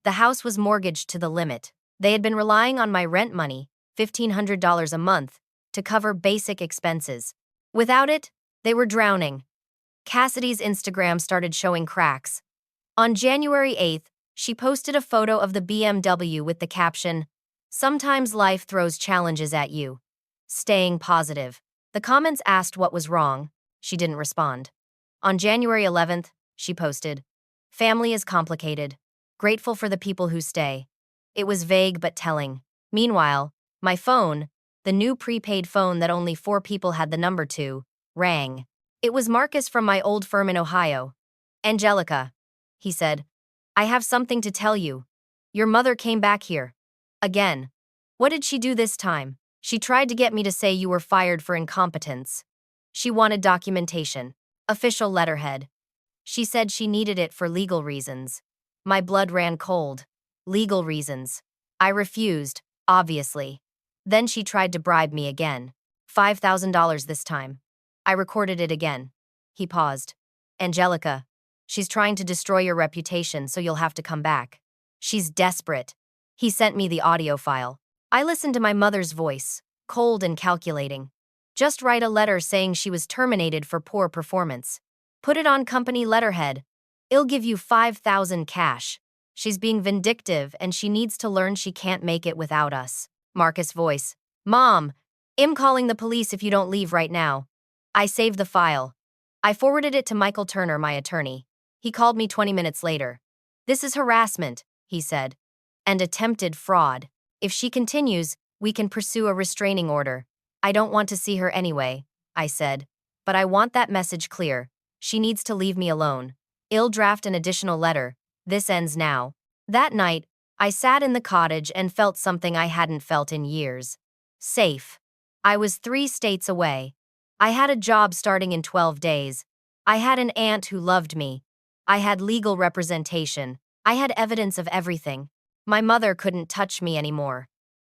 The house was mortgaged to the limit. They had been relying on my rent money, $1,500 a month, to cover basic expenses. Without it, they were drowning. Cassidy's Instagram started showing cracks. On January 8th, she posted a photo of the BMW with the caption, "Sometimes life throws challenges at you. Staying positive." The comments asked what was wrong. She didn't respond. On January 11th, she posted, "Family is complicated. Grateful for the people who stay." It was vague but telling. Meanwhile, my phone, the new prepaid phone that only 4 people had the number to, rang. It was Marcus from my old firm in Ohio. "Angelica," he said, "I have something to tell you. Your mother came back here. Again. What did she do this time? She tried to get me to say you were fired for incompetence. She wanted documentation. Official letterhead. She said she needed it for legal reasons." My blood ran cold. Legal reasons. I refused, obviously. Then she tried to bribe me again. $5,000 this time. I recorded it again. He paused. "Angelica, she's trying to destroy your reputation, so you'll have to come back. She's desperate." He sent me the audio file. I listened to my mother's voice, cold and calculating. "Just write a letter saying she was terminated for poor performance. Put it on company letterhead. I'll give you $5,000 cash. She's being vindictive and she needs to learn she can't make it without us." Marcus' voice. "Mom, I'm calling the police if you don't leave right now." I saved the file. I forwarded it to Michael Turner, my attorney. He called me 20 minutes later. "This is harassment," he said, "and attempted fraud. If she continues, we can pursue a restraining order." "I don't want to see her anyway," I said, "but I want that message clear. She needs to leave me alone. I'll draft an additional letter. This ends now." That night, I sat in the cottage and felt something I hadn't felt in years. Safe. I was 3 states away. I had a job starting in 12 days. I had an aunt who loved me. I had legal representation. I had evidence of everything. My mother couldn't touch me anymore.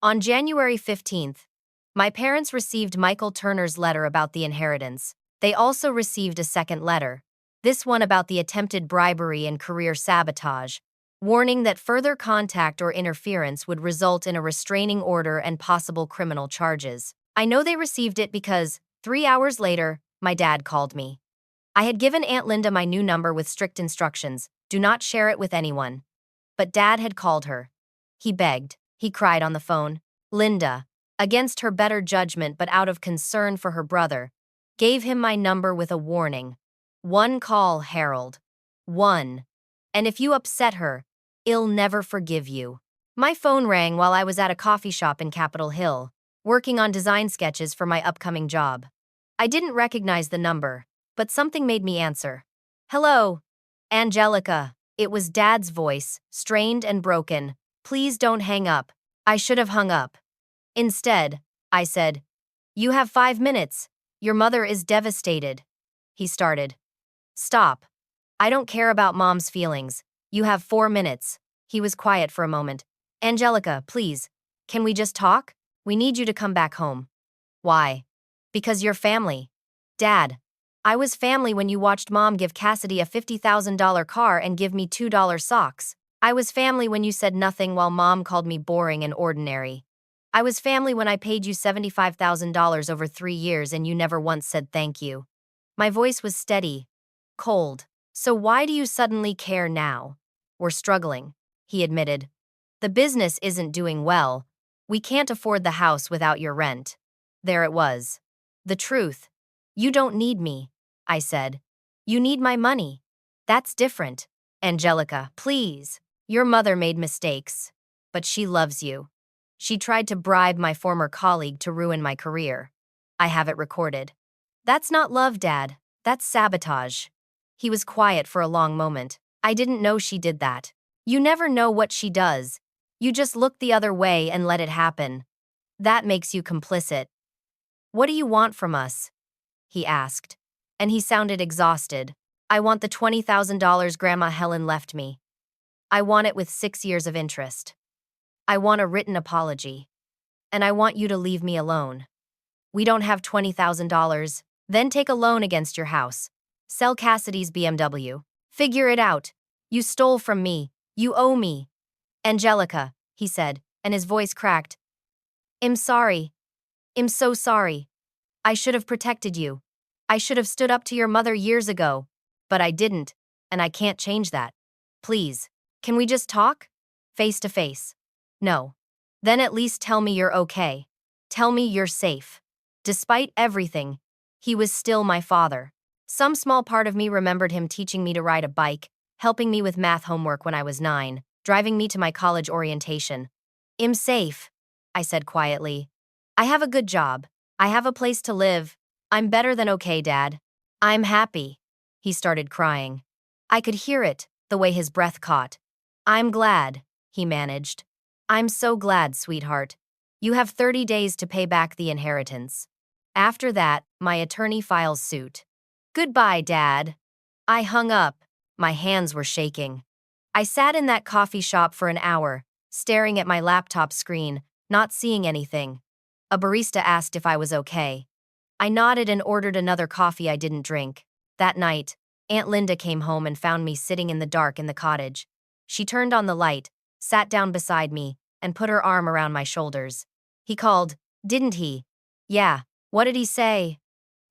On January 15th, my parents received Michael Turner's letter about the inheritance. They also received a second letter, this one about the attempted bribery and career sabotage, warning that further contact or interference would result in a restraining order and possible criminal charges. I know they received it because, 3 hours later, my dad called me. I had given Aunt Linda my new number with strict instructions, do not share it with anyone. But Dad had called her. He begged. He cried on the phone. Linda, against her better judgment but out of concern for her brother, gave him my number with a warning. One call, Harold. One. And if you upset her, I'll never forgive you. My phone rang while I was at a coffee shop in Capitol Hill, working on design sketches for my upcoming job. I didn't recognize the number, but something made me answer. Hello, Angelica. It was Dad's voice, strained and broken. Please don't hang up. I should have hung up. Instead, I said, You have 5 minutes. Your mother is devastated. He started. Stop. I don't care about Mom's feelings. You have 4 minutes. He was quiet for a moment. Angelica, please. Can we just talk? We need you to come back home. Why? Because you're family. Dad, I was family when you watched Mom give Cassidy a $50,000 car and give me $2 socks. I was family when you said nothing while Mom called me boring and ordinary. I was family when I paid you $75,000 over 3 years and you never once said thank you. My voice was steady, cold. So why do you suddenly care now? We're struggling, he admitted. The business isn't doing well. We can't afford the house without your rent. There it was. The truth. You don't need me, I said. You need my money. That's different. Angelica, please. Your mother made mistakes, but she loves you. She tried to bribe my former colleague to ruin my career. I have it recorded. That's not love, Dad. That's sabotage. He was quiet for a long moment. I didn't know she did that. You never know what she does. You just look the other way and let it happen. That makes you complicit. What do you want from us? He asked, and he sounded exhausted. I want the $20,000 Grandma Helen left me. I want it with 6 years of interest. I want a written apology. And I want you to leave me alone. We don't have $20,000. Then take a loan against your house. Sell Cassidy's BMW. Figure it out. You stole from me. You owe me. Angelica, he said, and his voice cracked. I'm sorry. I'm so sorry. I should have protected you. I should have stood up to your mother years ago. But I didn't, and I can't change that. Please, can we just talk? Face to face. No. Then at least tell me you're okay. Tell me you're safe. Despite everything, he was still my father. Some small part of me remembered him teaching me to ride a bike, helping me with math homework when I was 9, driving me to my college orientation. I'm safe, I said quietly. I have a good job. I have a place to live. I'm better than okay, Dad. I'm happy. He started crying. I could hear it, the way his breath caught. I'm glad, he managed. I'm so glad, sweetheart. You have 30 days to pay back the inheritance. After that, my attorney files suit. Goodbye, Dad. I hung up. My hands were shaking. I sat in that coffee shop for an hour, staring at my laptop screen, not seeing anything. A barista asked if I was okay. I nodded and ordered another coffee I didn't drink. That night, Aunt Linda came home and found me sitting in the dark in the cottage. She turned on the light, sat down beside me, and put her arm around my shoulders. He called, didn't he? Yeah. What did he say?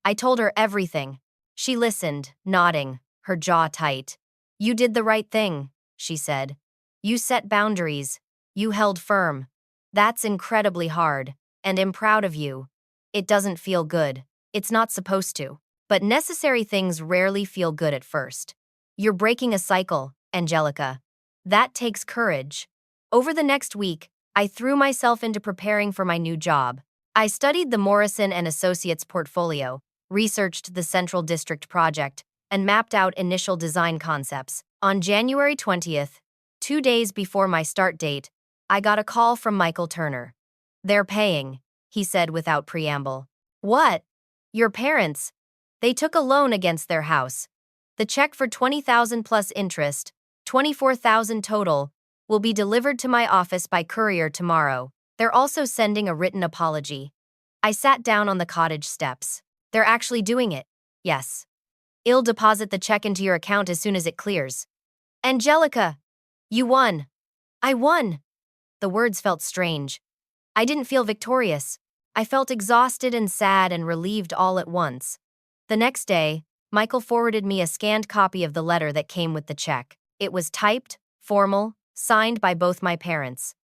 I told her everything. She listened, nodding, her jaw tight. You did the right thing, she said. You set boundaries. You held firm. That's incredibly hard, and I'm proud of you. It doesn't feel good. It's not supposed to. But necessary things rarely feel good at first. You're breaking a cycle, Angelica. That takes courage. Over the next week, I threw myself into preparing for my new job. I studied the Morrison and Associates portfolio, researched the Central District project, and mapped out initial design concepts. On January 20th, 2 days before my start date, I got a call from Michael Turner. They're paying, he said without preamble. What? Your parents? They took a loan against their house. The check for $20,000 plus interest, $24,000 total, will be delivered to my office by courier tomorrow. They're also sending a written apology. I sat down on the cottage steps. They're actually doing it. Yes. I'll deposit the check into your account as soon as it clears. Angelica, you won. I won. The words felt strange. I didn't feel victorious. I felt exhausted and sad and relieved all at once. The next day, Michael forwarded me a scanned copy of the letter that came with the check. It was typed, formal, signed by both my parents.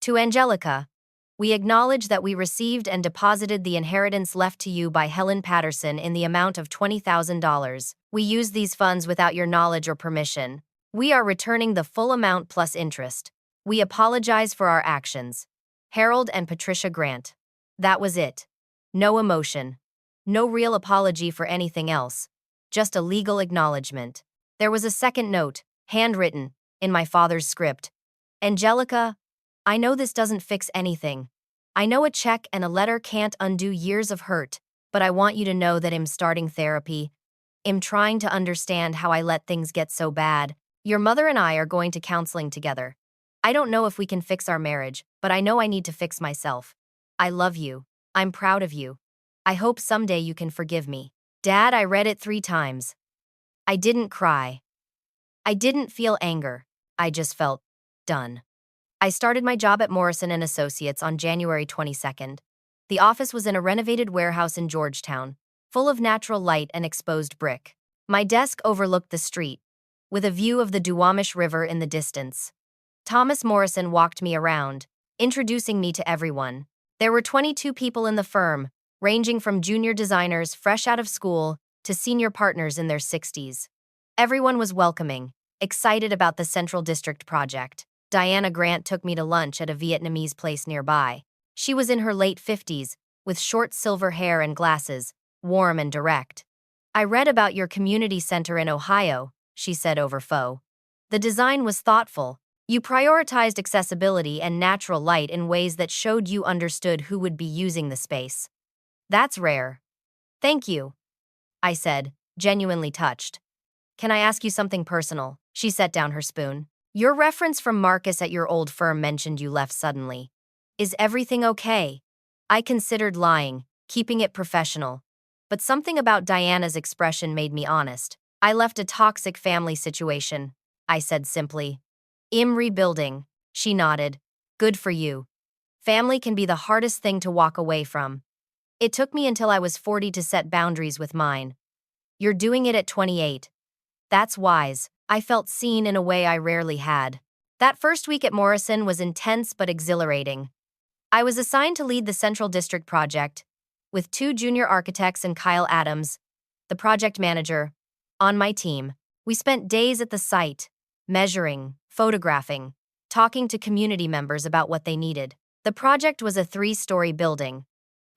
To Angelica, we acknowledge that we received and deposited the inheritance left to you by Helen Patterson in the amount of $20,000. We used these funds without your knowledge or permission. We are returning the full amount plus interest. We apologize for our actions. Harold and Patricia Grant. That was it. No emotion. No real apology for anything else. Just a legal acknowledgement. There was a second note, handwritten, in my father's script. Angelica, I know this doesn't fix anything. I know a check and a letter can't undo years of hurt, but I want you to know that I'm starting therapy. I'm trying to understand how I let things get so bad. Your mother and I are going to counseling together. I don't know if we can fix our marriage, but I know I need to fix myself. I love you. I'm proud of you. I hope someday you can forgive me. Dad, I read it 3 times. I didn't cry. I didn't feel anger. I just felt done. I started my job at Morrison & Associates on January 22nd. The office was in a renovated warehouse in Georgetown, full of natural light and exposed brick. My desk overlooked the street, with a view of the Duwamish River in the distance. Thomas Morrison walked me around, introducing me to everyone. There were 22 people in the firm, ranging from junior designers fresh out of school to senior partners in their 60s. Everyone was welcoming, excited about the Central District project. Diana Grant took me to lunch at a Vietnamese place nearby. She was in her late 50s, with short silver hair and glasses, warm and direct. I read about your community center in Ohio, she said over pho. The design was thoughtful. You prioritized accessibility and natural light in ways that showed you understood who would be using the space. That's rare. Thank you, I said, genuinely touched. Can I ask you something personal? She set down her spoon. Your reference from Marcus at your old firm mentioned you left suddenly. Is everything okay? I considered lying, keeping it professional. But something about Diana's expression made me honest. I left a toxic family situation, I said simply. I'm rebuilding, she nodded. Good for you. Family can be the hardest thing to walk away from. It took me until I was 40 to set boundaries with mine. You're doing it at 28. That's wise. I felt seen in a way I rarely had. That first week at Morrison was intense but exhilarating. I was assigned to lead the Central District project, with 2 junior architects and Kyle Adams, the project manager, on my team. We spent days at the site, measuring, photographing, talking to community members about what they needed. The project was a 3-story building,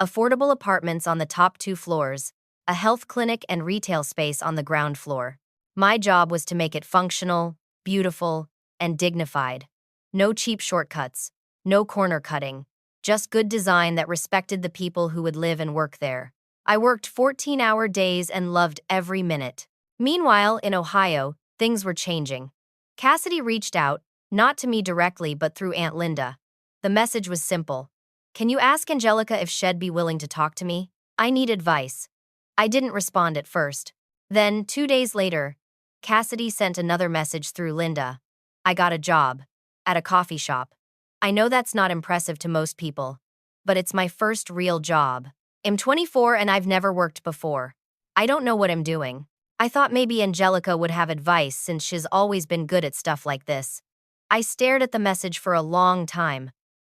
affordable apartments on the top 2 floors, a health clinic and retail space on the ground floor. My job was to make it functional, beautiful, and dignified. No cheap shortcuts, no corner cutting, just good design that respected the people who would live and work there. I worked 14-hour days and loved every minute. Meanwhile, in Ohio, things were changing. Cassidy reached out, not to me directly but through Aunt Linda. The message was simple. Can you ask Angelica if she'd be willing to talk to me? I need advice. I didn't respond at first. Then, 2 days later, Cassidy sent another message through Linda. I got a job. At a coffee shop. I know that's not impressive to most people, but it's my first real job. I'm 24 and I've never worked before. I don't know what I'm doing. I thought maybe Angelica would have advice since she's always been good at stuff like this. I stared at the message for a long time.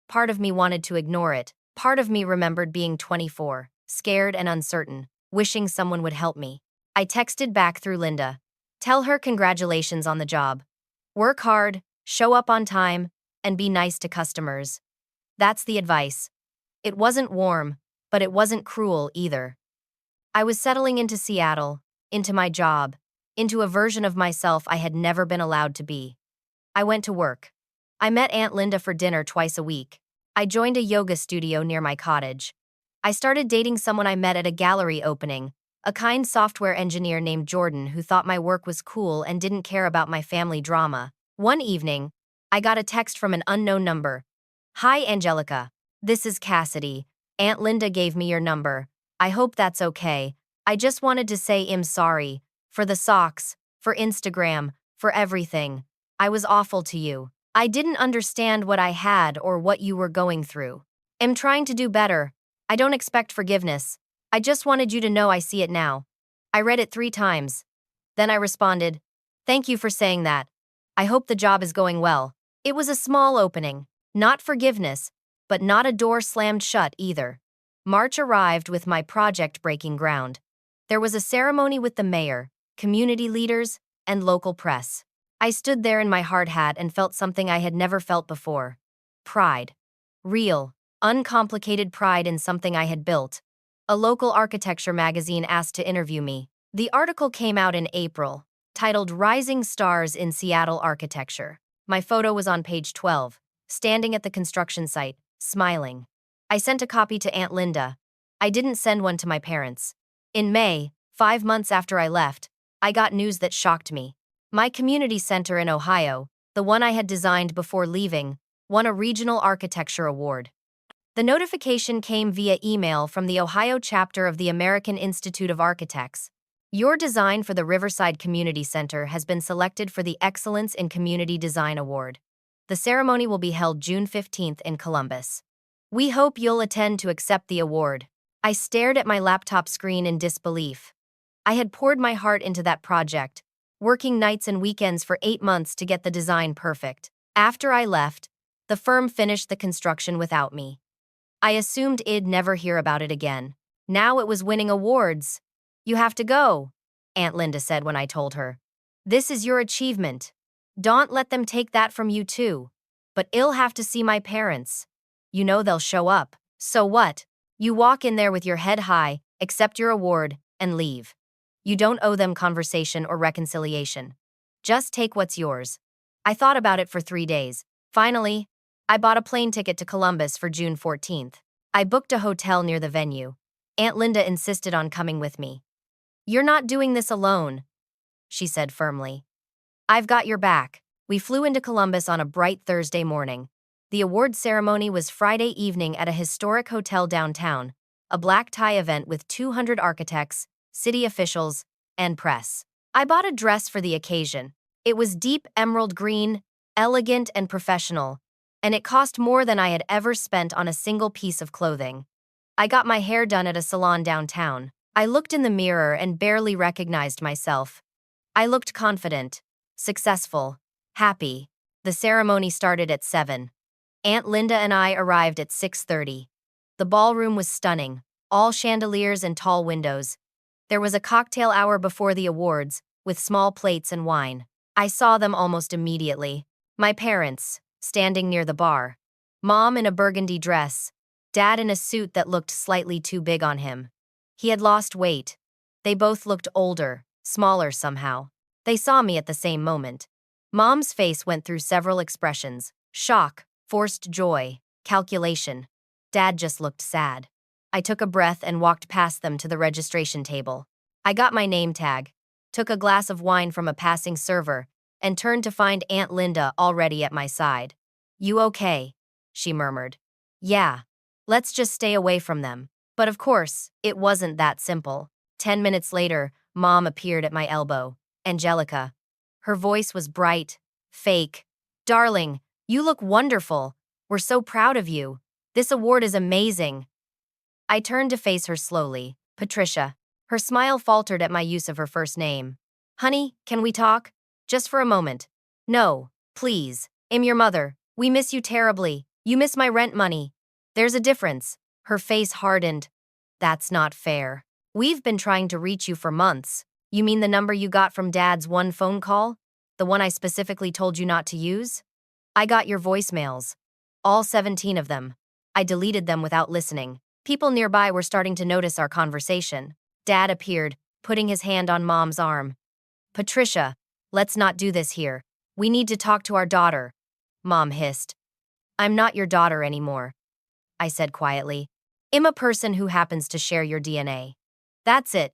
Part of me wanted to ignore it. Part of me remembered being 24, scared and uncertain, wishing someone would help me. I texted back through Linda. Tell her congratulations on the job. Work hard, show up on time, and be nice to customers. That's the advice. It wasn't warm, but it wasn't cruel either. I was settling into Seattle, into my job, into a version of myself I had never been allowed to be. I went to work. I met Aunt Linda for dinner twice a week. I joined a yoga studio near my cottage. I started dating someone I met at a gallery opening, a kind software engineer named Jordan who thought my work was cool and didn't care about my family drama. One evening, I got a text from an unknown number. Hi, Angelica. This is Cassidy. Aunt Linda gave me your number. I hope that's okay. I just wanted to say I'm sorry. For the socks, for Instagram, for everything. I was awful to you. I didn't understand what I had or what you were going through. I'm trying to do better. I don't expect forgiveness. I just wanted you to know I see it now. I read it 3 times. Then I responded, thank you for saying that. I hope the job is going well. It was a small opening. Not forgiveness, but not a door slammed shut either. March arrived with my project breaking ground. There was a ceremony with the mayor, community leaders, and local press. I stood there in my hard hat and felt something I had never felt before. Pride. Real, uncomplicated pride in something I had built. A local architecture magazine asked to interview me. The article came out in April, titled Rising Stars in Seattle Architecture. My photo was on page 12, standing at the construction site, smiling. I sent a copy to Aunt Linda. I didn't send one to my parents. In May, 5 months after I left, I got news that shocked me. My community center in Ohio, the one I had designed before leaving, won a regional architecture award. The notification came via email from the Ohio chapter of the American Institute of Architects. Your design for the Riverside Community Center has been selected for the Excellence in Community Design Award. The ceremony will be held June 15th in Columbus. We hope you'll attend to accept the award. I stared at my laptop screen in disbelief. I had poured my heart into that project, working nights and weekends for 8 months to get the design perfect. After I left, the firm finished the construction without me. I assumed I'd never hear about it again. Now it was winning awards. You have to go, Aunt Linda said when I told her. This is your achievement. Don't let them take that from you too. But I'll have to see my parents. You know they'll show up. So what? You walk in there with your head high, accept your award, and leave. You don't owe them conversation or reconciliation. Just take what's yours. I thought about it for 3 days. Finally, I bought a plane ticket to Columbus for June 14th. I booked a hotel near the venue. Aunt Linda insisted on coming with me. You're not doing this alone, she said firmly. I've got your back. We flew into Columbus on a bright Thursday morning. The award ceremony was Friday evening at a historic hotel downtown, a black tie event with 200 architects, city officials, and press. I bought a dress for the occasion. It was deep emerald green, elegant and professional, and it cost more than I had ever spent on a single piece of clothing. I got my hair done at a salon downtown. I looked in the mirror and barely recognized myself. I looked confident, successful, happy. The ceremony started at 7. Aunt Linda and I arrived at 6:30. The ballroom was stunning, all chandeliers and tall windows. There was a cocktail hour before the awards, with small plates and wine. I saw them almost immediately. My parents, standing near the bar. Mom in a burgundy dress. Dad in a suit that looked slightly too big on him. He had lost weight. They both looked older, smaller somehow. They saw me at the same moment. Mom's face went through several expressions: shock, forced joy, calculation. Dad just looked sad. I took a breath and walked past them to the registration table. I got my name tag, took a glass of wine from a passing server, and turned to find Aunt Linda already at my side. You okay? She murmured. Yeah. Let's just stay away from them. But of course, it wasn't that simple. 10 minutes later, Mom appeared at my elbow. Angelica. Her voice was bright, fake. Darling, you look wonderful. We're so proud of you. This award is amazing. I turned to face her slowly. Patricia. Her smile faltered at my use of her first name. Honey, can we talk? Just for a moment. No, please. I'm your mother. We miss you terribly. You miss my rent money. There's a difference. Her face hardened. That's not fair. We've been trying to reach you for months. You mean the number you got from Dad's one phone call? The one I specifically told you not to use? I got your voicemails. All 17 of them. I deleted them without listening. People nearby were starting to notice our conversation. Dad appeared, putting his hand on Mom's arm. Patricia, let's not do this here. We need to talk to our daughter. Mom hissed. I'm not your daughter anymore, I said quietly. I'm a person who happens to share your DNA. That's it.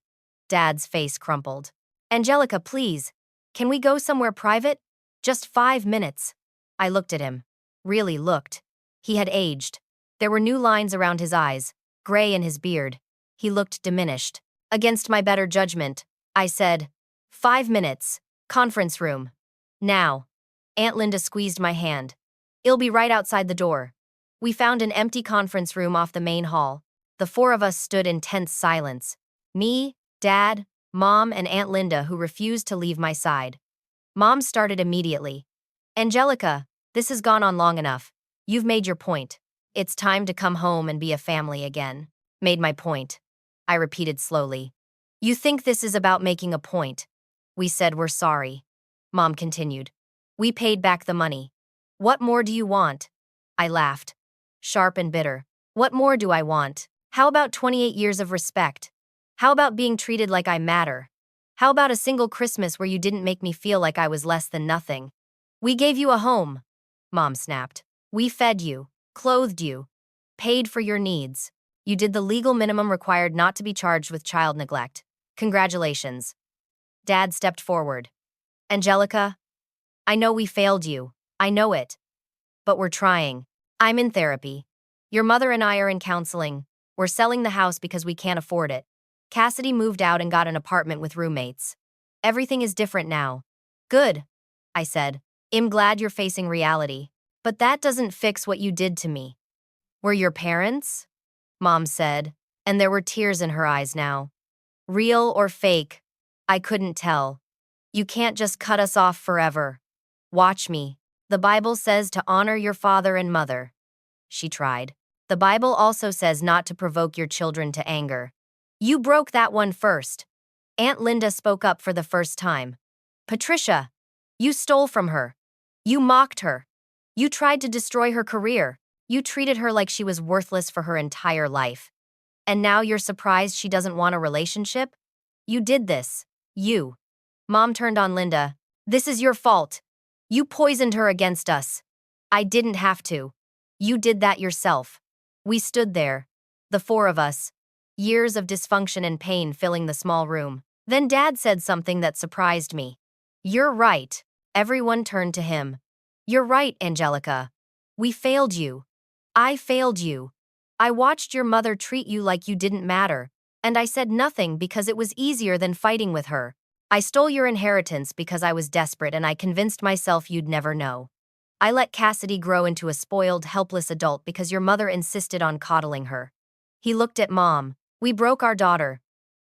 Dad's face crumpled. Angelica, please. Can we go somewhere private? Just 5 minutes. I looked at him. Really looked. He had aged. There were new lines around his eyes, gray in his beard. He looked diminished. Against my better judgment, I said, 5 minutes. Conference room. Now. Aunt Linda squeezed my hand. I'll be right outside the door. We found an empty conference room off the main hall. The 4 of us stood in tense silence. Me, Dad, Mom, and Aunt Linda, who refused to leave my side. Mom started immediately. Angelica, this has gone on long enough. You've made your point. It's time to come home and be a family again. Made my point. I repeated slowly. You think this is about making a point? We said we're sorry. Mom continued. We paid back the money. What more do you want? I laughed. Sharp and bitter. What more do I want? How about 28 years of respect? How about being treated like I matter? How about a single Christmas where you didn't make me feel like I was less than nothing? We gave you a home, Mom snapped. We fed you, clothed you, paid for your needs. You did the legal minimum required not to be charged with child neglect. Congratulations. Dad stepped forward. Angelica, I know we failed you. I know it. But we're trying. I'm in therapy. Your mother and I are in counseling. We're selling the house because we can't afford it. Cassidy moved out and got an apartment with roommates. Everything is different now. Good, I said. I'm glad you're facing reality. But that doesn't fix what you did to me. We're your parents? Mom said, and there were tears in her eyes now. Real or fake? I couldn't tell. You can't just cut us off forever. Watch me. The Bible says to honor your father and mother. She tried. The Bible also says not to provoke your children to anger. You broke that one first. Aunt Linda spoke up for the first time. Patricia, you stole from her. You mocked her. You tried to destroy her career. You treated her like she was worthless for her entire life. And now you're surprised she doesn't want a relationship? You did this. You. Mom turned on Linda. This is your fault. You poisoned her against us. I didn't have to. You did that yourself. We stood there, the four of us, years of dysfunction and pain filling the small room. Then Dad said something that surprised me. You're right. Everyone turned to him. You're right, Angelica. We failed you. I failed you. I watched your mother treat you like you didn't matter, and I said nothing because it was easier than fighting with her. I stole your inheritance because I was desperate and I convinced myself you'd never know. I let Cassidy grow into a spoiled, helpless adult because your mother insisted on coddling her. He looked at Mom. We broke our daughter.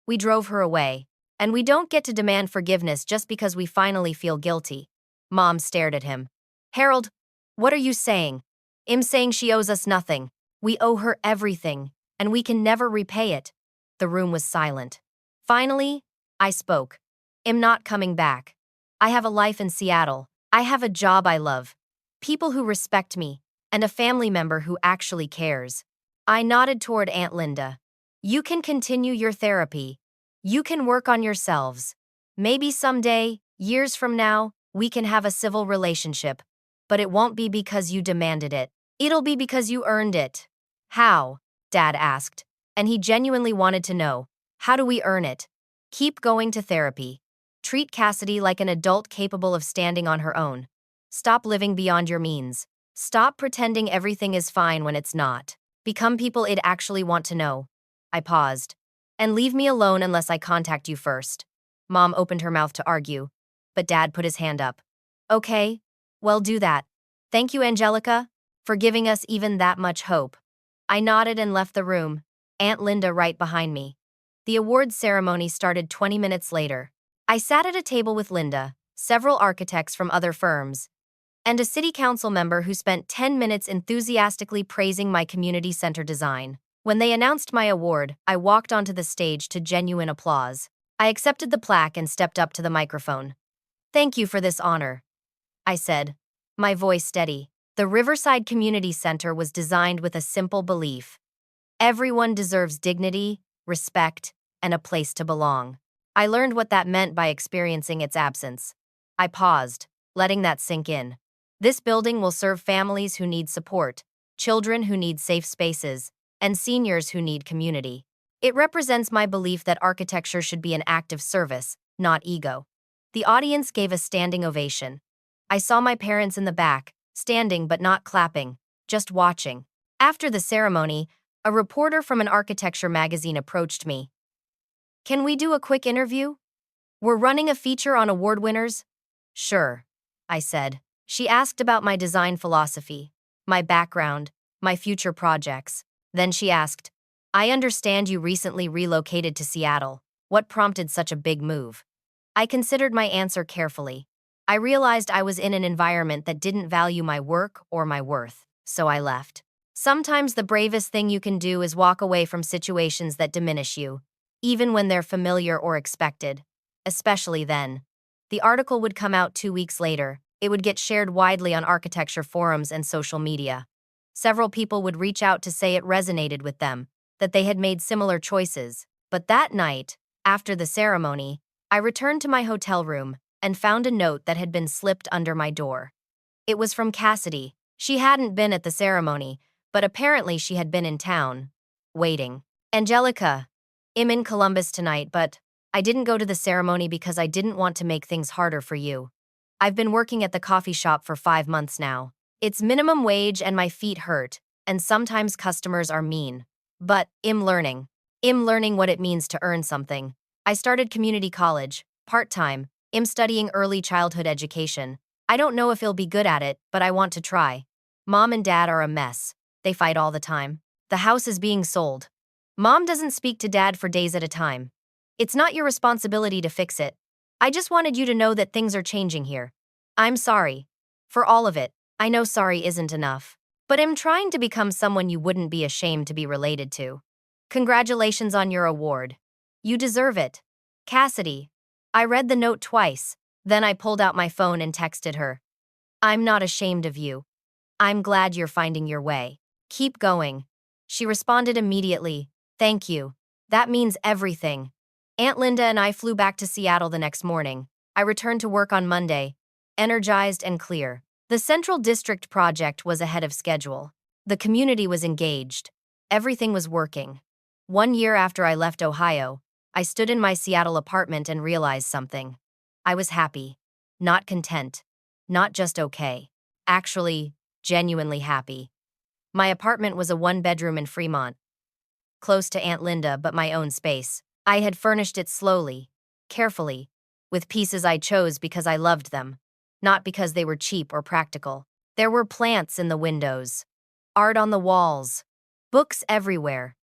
We drove her away. And we don't get to demand forgiveness just because we finally feel guilty. Mom stared at him. Harold, what are you saying? I'm saying she owes us nothing. We owe her everything, and we can never repay it. The room was silent. Finally, I spoke. I'm not coming back. I have a life in Seattle. I have a job I love. People who respect me, and a family member who actually cares. I nodded toward Aunt Linda. You can continue your therapy. You can work on yourselves. Maybe someday, years from now, we can have a civil relationship. But it won't be because you demanded it. It'll be because you earned it. How? Dad asked. And he genuinely wanted to know. How do we earn it? Keep going to therapy. Treat Cassidy like an adult capable of standing on her own. Stop living beyond your means. Stop pretending everything is fine when it's not. Become people it'd actually want to know. I paused. And leave me alone unless I contact you first. Mom opened her mouth to argue, but Dad put his hand up. Okay, well, do that. Thank you, Angelica, for giving us even that much hope. I nodded and left the room, Aunt Linda right behind me. The awards ceremony started 20 minutes later. I sat at a table with Linda, several architects from other firms, and a city council member who spent 10 minutes enthusiastically praising my community center design. When they announced my award, I walked onto the stage to genuine applause. I accepted the plaque and stepped up to the microphone. Thank you for this honor, I said, my voice steady. The Riverside Community Center was designed with a simple belief. Everyone deserves dignity, respect, and a place to belong. I learned what that meant by experiencing its absence. I paused, letting that sink in. This building will serve families who need support, children who need safe spaces, and seniors who need community. It represents my belief that architecture should be an act of service, not ego. The audience gave a standing ovation. I saw my parents in the back, standing but not clapping, just watching. After the ceremony, a reporter from an architecture magazine approached me. Can we do a quick interview? We're running a feature on award winners. Sure, I said. She asked about my design philosophy, my background, my future projects. Then she asked, I understand you recently relocated to Seattle. What prompted such a big move? I considered my answer carefully. I realized I was in an environment that didn't value my work or my worth. so I left. Sometimes the bravest thing you can do is walk away from situations that diminish you, even when they're familiar or expected. Especially then. The article would come out 2 weeks later. It would get shared widely on architecture forums and social media. Several people would reach out to say it resonated with them, that they had made similar choices. But that night, after the ceremony, I returned to my hotel room and found a note that had been slipped under my door. It was from Cassidy. She hadn't been at the ceremony, but apparently she had been in town, waiting. Angelica, I'm in Columbus tonight, but I didn't go to the ceremony because I didn't want to make things harder for you. I've been working at the coffee shop for 5 months now. It's minimum wage and my feet hurt, and sometimes customers are mean. But I'm learning. I'm learning what it means to earn something. I started community college, part-time. I'm studying early childhood education. I don't know if I'll be good at it, but I want to try. Mom and Dad are a mess. They fight all the time. The house is being sold. Mom doesn't speak to Dad for days at a time. It's not your responsibility to fix it. I just wanted you to know that things are changing here. I'm sorry. For all of it. I know sorry isn't enough. But I'm trying to become someone you wouldn't be ashamed to be related to. Congratulations on your award. You deserve it. Cassidy. I read the note twice. Then I pulled out my phone and texted her. I'm not ashamed of you. I'm glad you're finding your way. Keep going. She responded immediately. Thank you. That means everything. Aunt Linda and I flew back to Seattle the next morning. I returned to work on Monday, energized and clear. The Central District project was ahead of schedule. The community was engaged. Everything was working. 1 year after I left Ohio, I stood in my Seattle apartment and realized something. I was happy. Not content. Not just okay. Actually, genuinely happy. My apartment was a 1-bedroom in Fremont. Close to Aunt Linda, but my own space. I had furnished it slowly, carefully, with pieces I chose because I loved them, not because they were cheap or practical. There were plants in the windows, art on the walls, books everywhere.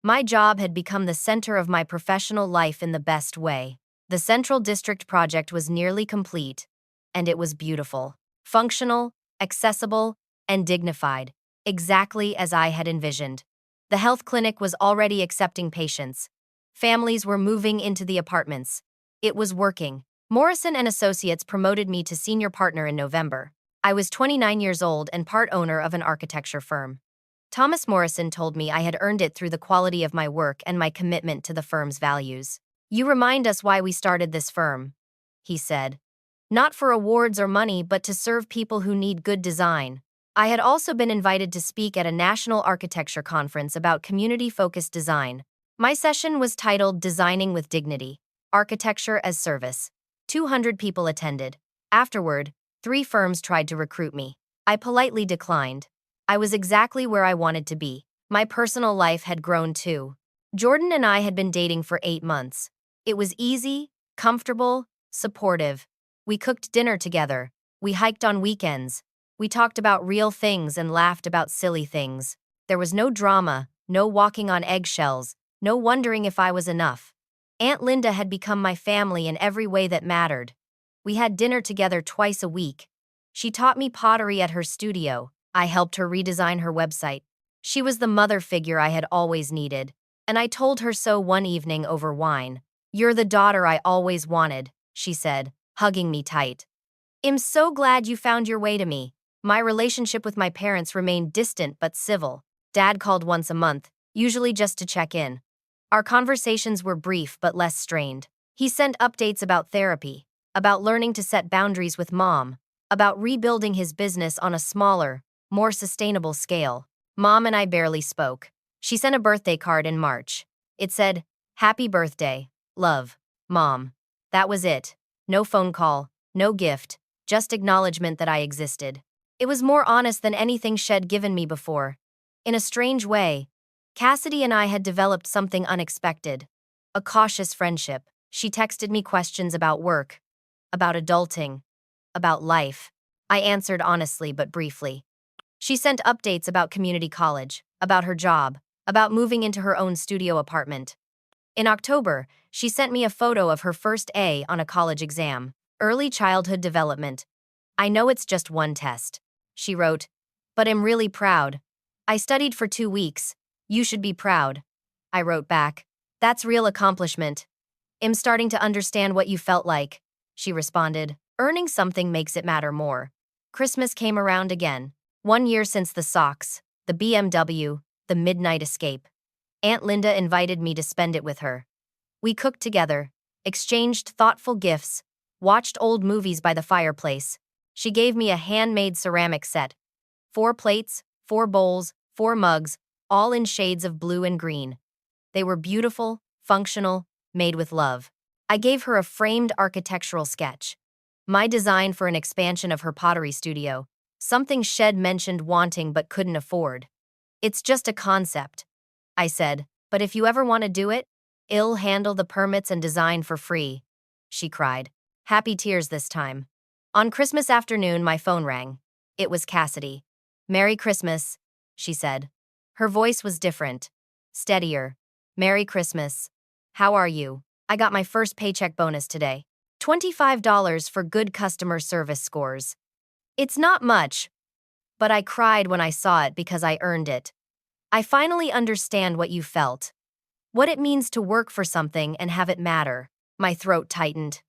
My job had become the center of my professional life in the best way. The Central District project was nearly complete, and it was beautiful, functional, accessible, and dignified, exactly as I had envisioned. The health clinic was already accepting patients. Families were moving into the apartments. It was working. Morrison and Associates promoted me to senior partner in November. I was 29 years old and part owner of an architecture firm. Thomas Morrison told me I had earned it through the quality of my work and my commitment to the firm's values. You remind us why we started this firm, he said. Not for awards or money, but to serve people who need good design. I had also been invited to speak at a national architecture conference about community-focused design. My session was titled Designing with Dignity, Architecture as Service. 200 people attended. Afterward, 3 firms tried to recruit me. I politely declined. I was exactly where I wanted to be. My personal life had grown too. Jordan and I had been dating for 8 months. It was easy, comfortable, supportive. We cooked dinner together. We hiked on weekends. We talked about real things and laughed about silly things. There was no drama, no walking on eggshells, no wondering if I was enough. Aunt Linda had become my family in every way that mattered. We had dinner together twice a week. She taught me pottery at her studio. I helped her redesign her website. She was the mother figure I had always needed, and I told her so one evening over wine. You're the daughter I always wanted, she said, hugging me tight. I'm so glad you found your way to me. My relationship with my parents remained distant but civil. Dad called once a month, usually just to check in. Our conversations were brief but less strained. He sent updates about therapy, about learning to set boundaries with Mom, about rebuilding his business on a smaller, more sustainable scale. Mom and I barely spoke. She sent a birthday card in March. It said, "Happy birthday, love, Mom." That was it. No phone call, no gift, just acknowledgement that I existed. It was more honest than anything she'd given me before. In a strange way, Cassidy and I had developed something unexpected. A cautious friendship. She texted me questions about work, about adulting, about life. I answered honestly but briefly. She sent updates about community college, about her job, about moving into her own studio apartment. In October, she sent me a photo of her first A on a college exam, early childhood development. I know it's just one test, she wrote, but am really proud. I studied for 2 weeks. You should be proud. I wrote back. That's real accomplishment. I'm starting to understand what you felt like, she responded. Earning something makes it matter more. Christmas came around again. 1 year since the socks, the BMW, the midnight escape. Aunt Linda invited me to spend it with her. We cooked together, exchanged thoughtful gifts, watched old movies by the fireplace. She gave me a handmade ceramic set. 4 plates, 4 bowls, 4 mugs, all in shades of blue and green. They were beautiful, functional, made with love. I gave her a framed architectural sketch. My design for an expansion of her pottery studio, something Shed mentioned wanting but couldn't afford. It's just a concept, I said, but if you ever want to do it, I'll handle the permits and design for free, she cried. Happy tears this time. On Christmas afternoon, my phone rang. It was Cassidy. Merry Christmas, she said. Her voice was different, steadier. Merry Christmas. How are you? I got my first paycheck bonus today. $25 for good customer service scores. It's not much, but I cried when I saw it because I earned it. I finally understand what you felt. What it means to work for something and have it matter. My throat tightened.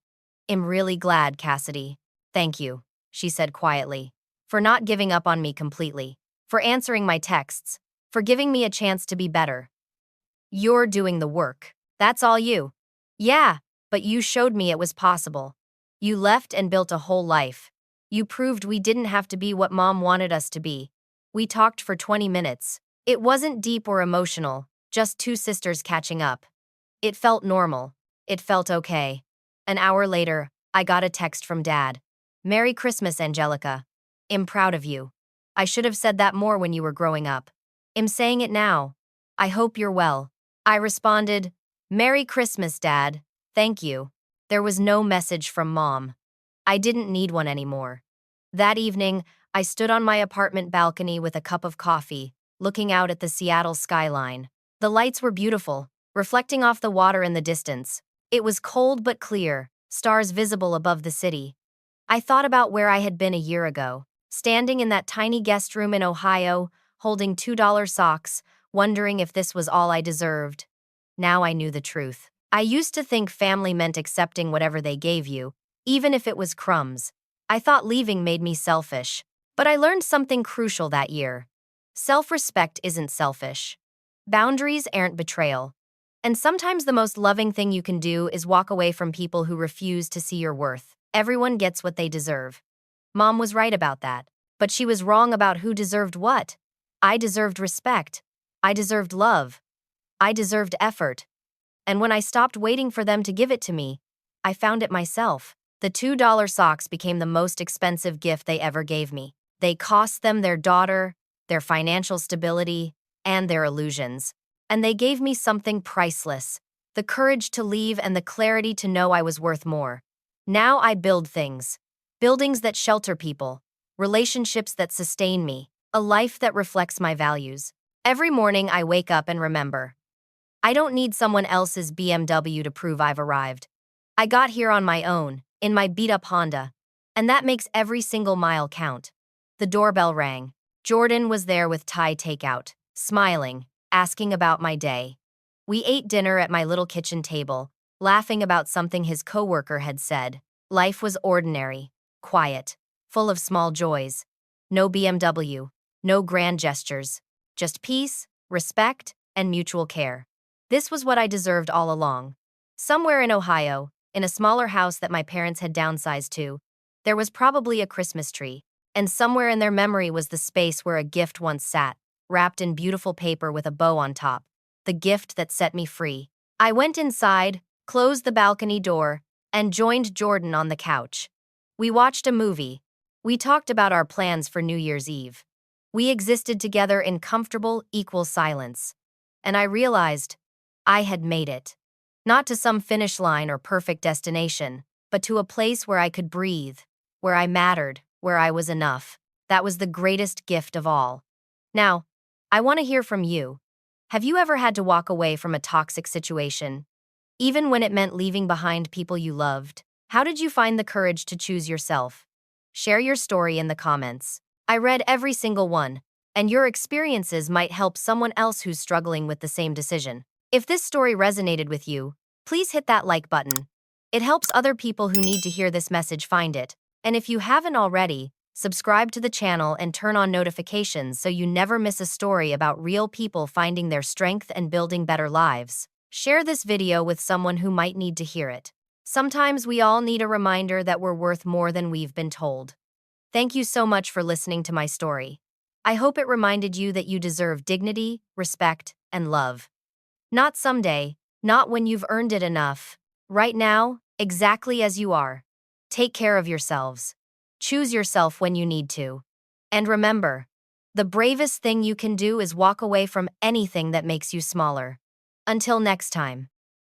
I'm really glad, Cassidy. Thank you, she said quietly, for not giving up on me completely, for answering my texts, for giving me a chance to be better. You're doing the work. That's all you. Yeah, but you showed me it was possible. You left and built a whole life. You proved we didn't have to be what Mom wanted us to be. We talked for 20 minutes. It wasn't deep or emotional, just 2 sisters catching up. It felt normal. It felt okay. An hour later, I got a text from Dad. Merry Christmas, Angelica. I'm proud of you. I should have said that more when you were growing up. I'm saying it now. I hope you're well. I responded, Merry Christmas, Dad. Thank you. There was no message from Mom. I didn't need one anymore. That evening, I stood on my apartment balcony with a cup of coffee, looking out at the Seattle skyline. The lights were beautiful, reflecting off the water in the distance. It was cold but clear, stars visible above the city. I thought about where I had been a year ago, standing in that tiny guest room in Ohio, holding $2 socks, wondering if this was all I deserved. Now I knew the truth. I used to think family meant accepting whatever they gave you, even if it was crumbs. I thought leaving made me selfish. But I learned something crucial that year. Self-respect isn't selfish. Boundaries aren't betrayal. And sometimes the most loving thing you can do is walk away from people who refuse to see your worth. Everyone gets what they deserve. Mom was right about that, but she was wrong about who deserved what. I deserved respect. I deserved love. I deserved effort. And when I stopped waiting for them to give it to me, I found it myself. The $2 socks became the most expensive gift they ever gave me. They cost them their daughter, their financial stability, and their illusions. And they gave me something priceless, the courage to leave and the clarity to know I was worth more. Now I build things. Buildings that shelter people, relationships that sustain me, a life that reflects my values. Every morning I wake up and remember. I don't need someone else's BMW to prove I've arrived. I got here on my own, in my beat-up Honda, and that makes every single mile count. The doorbell rang. Jordan was there with Thai takeout, smiling, asking about my day. We ate dinner at my little kitchen table, laughing about something his coworker had said. Life was ordinary, quiet, full of small joys. No BMW, no grand gestures, just peace, respect, and mutual care. This was what I deserved all along. Somewhere in Ohio, in a smaller house that my parents had downsized to, there was probably a Christmas tree, and somewhere in their memory was the space where a gift once sat, wrapped in beautiful paper with a bow on top, the gift that set me free. I went inside, closed the balcony door, and joined Jordan on the couch. We watched a movie. We talked about our plans for New Year's Eve. We existed together in comfortable, equal silence. And I realized I had made it. Not to some finish line or perfect destination, but to a place where I could breathe, where I mattered, where I was enough. That was the greatest gift of all. Now, I want to hear from you. Have you ever had to walk away from a toxic situation, even when it meant leaving behind people you loved? How did you find the courage to choose yourself? Share your story in the comments. I read every single one, and your experiences might help someone else who's struggling with the same decision. If this story resonated with you, please hit that like button. It helps other people who need to hear this message find it. And if you haven't already, subscribe to the channel and turn on notifications so you never miss a story about real people finding their strength and building better lives. Share this video with someone who might need to hear it. Sometimes we all need a reminder that we're worth more than we've been told. Thank you so much for listening to my story. I hope it reminded you that you deserve dignity, respect, and love. Not someday, not when you've earned it enough. Right now, exactly as you are. Take care of yourselves. Choose yourself when you need to. And remember, the bravest thing you can do is walk away from anything that makes you smaller. Until next time.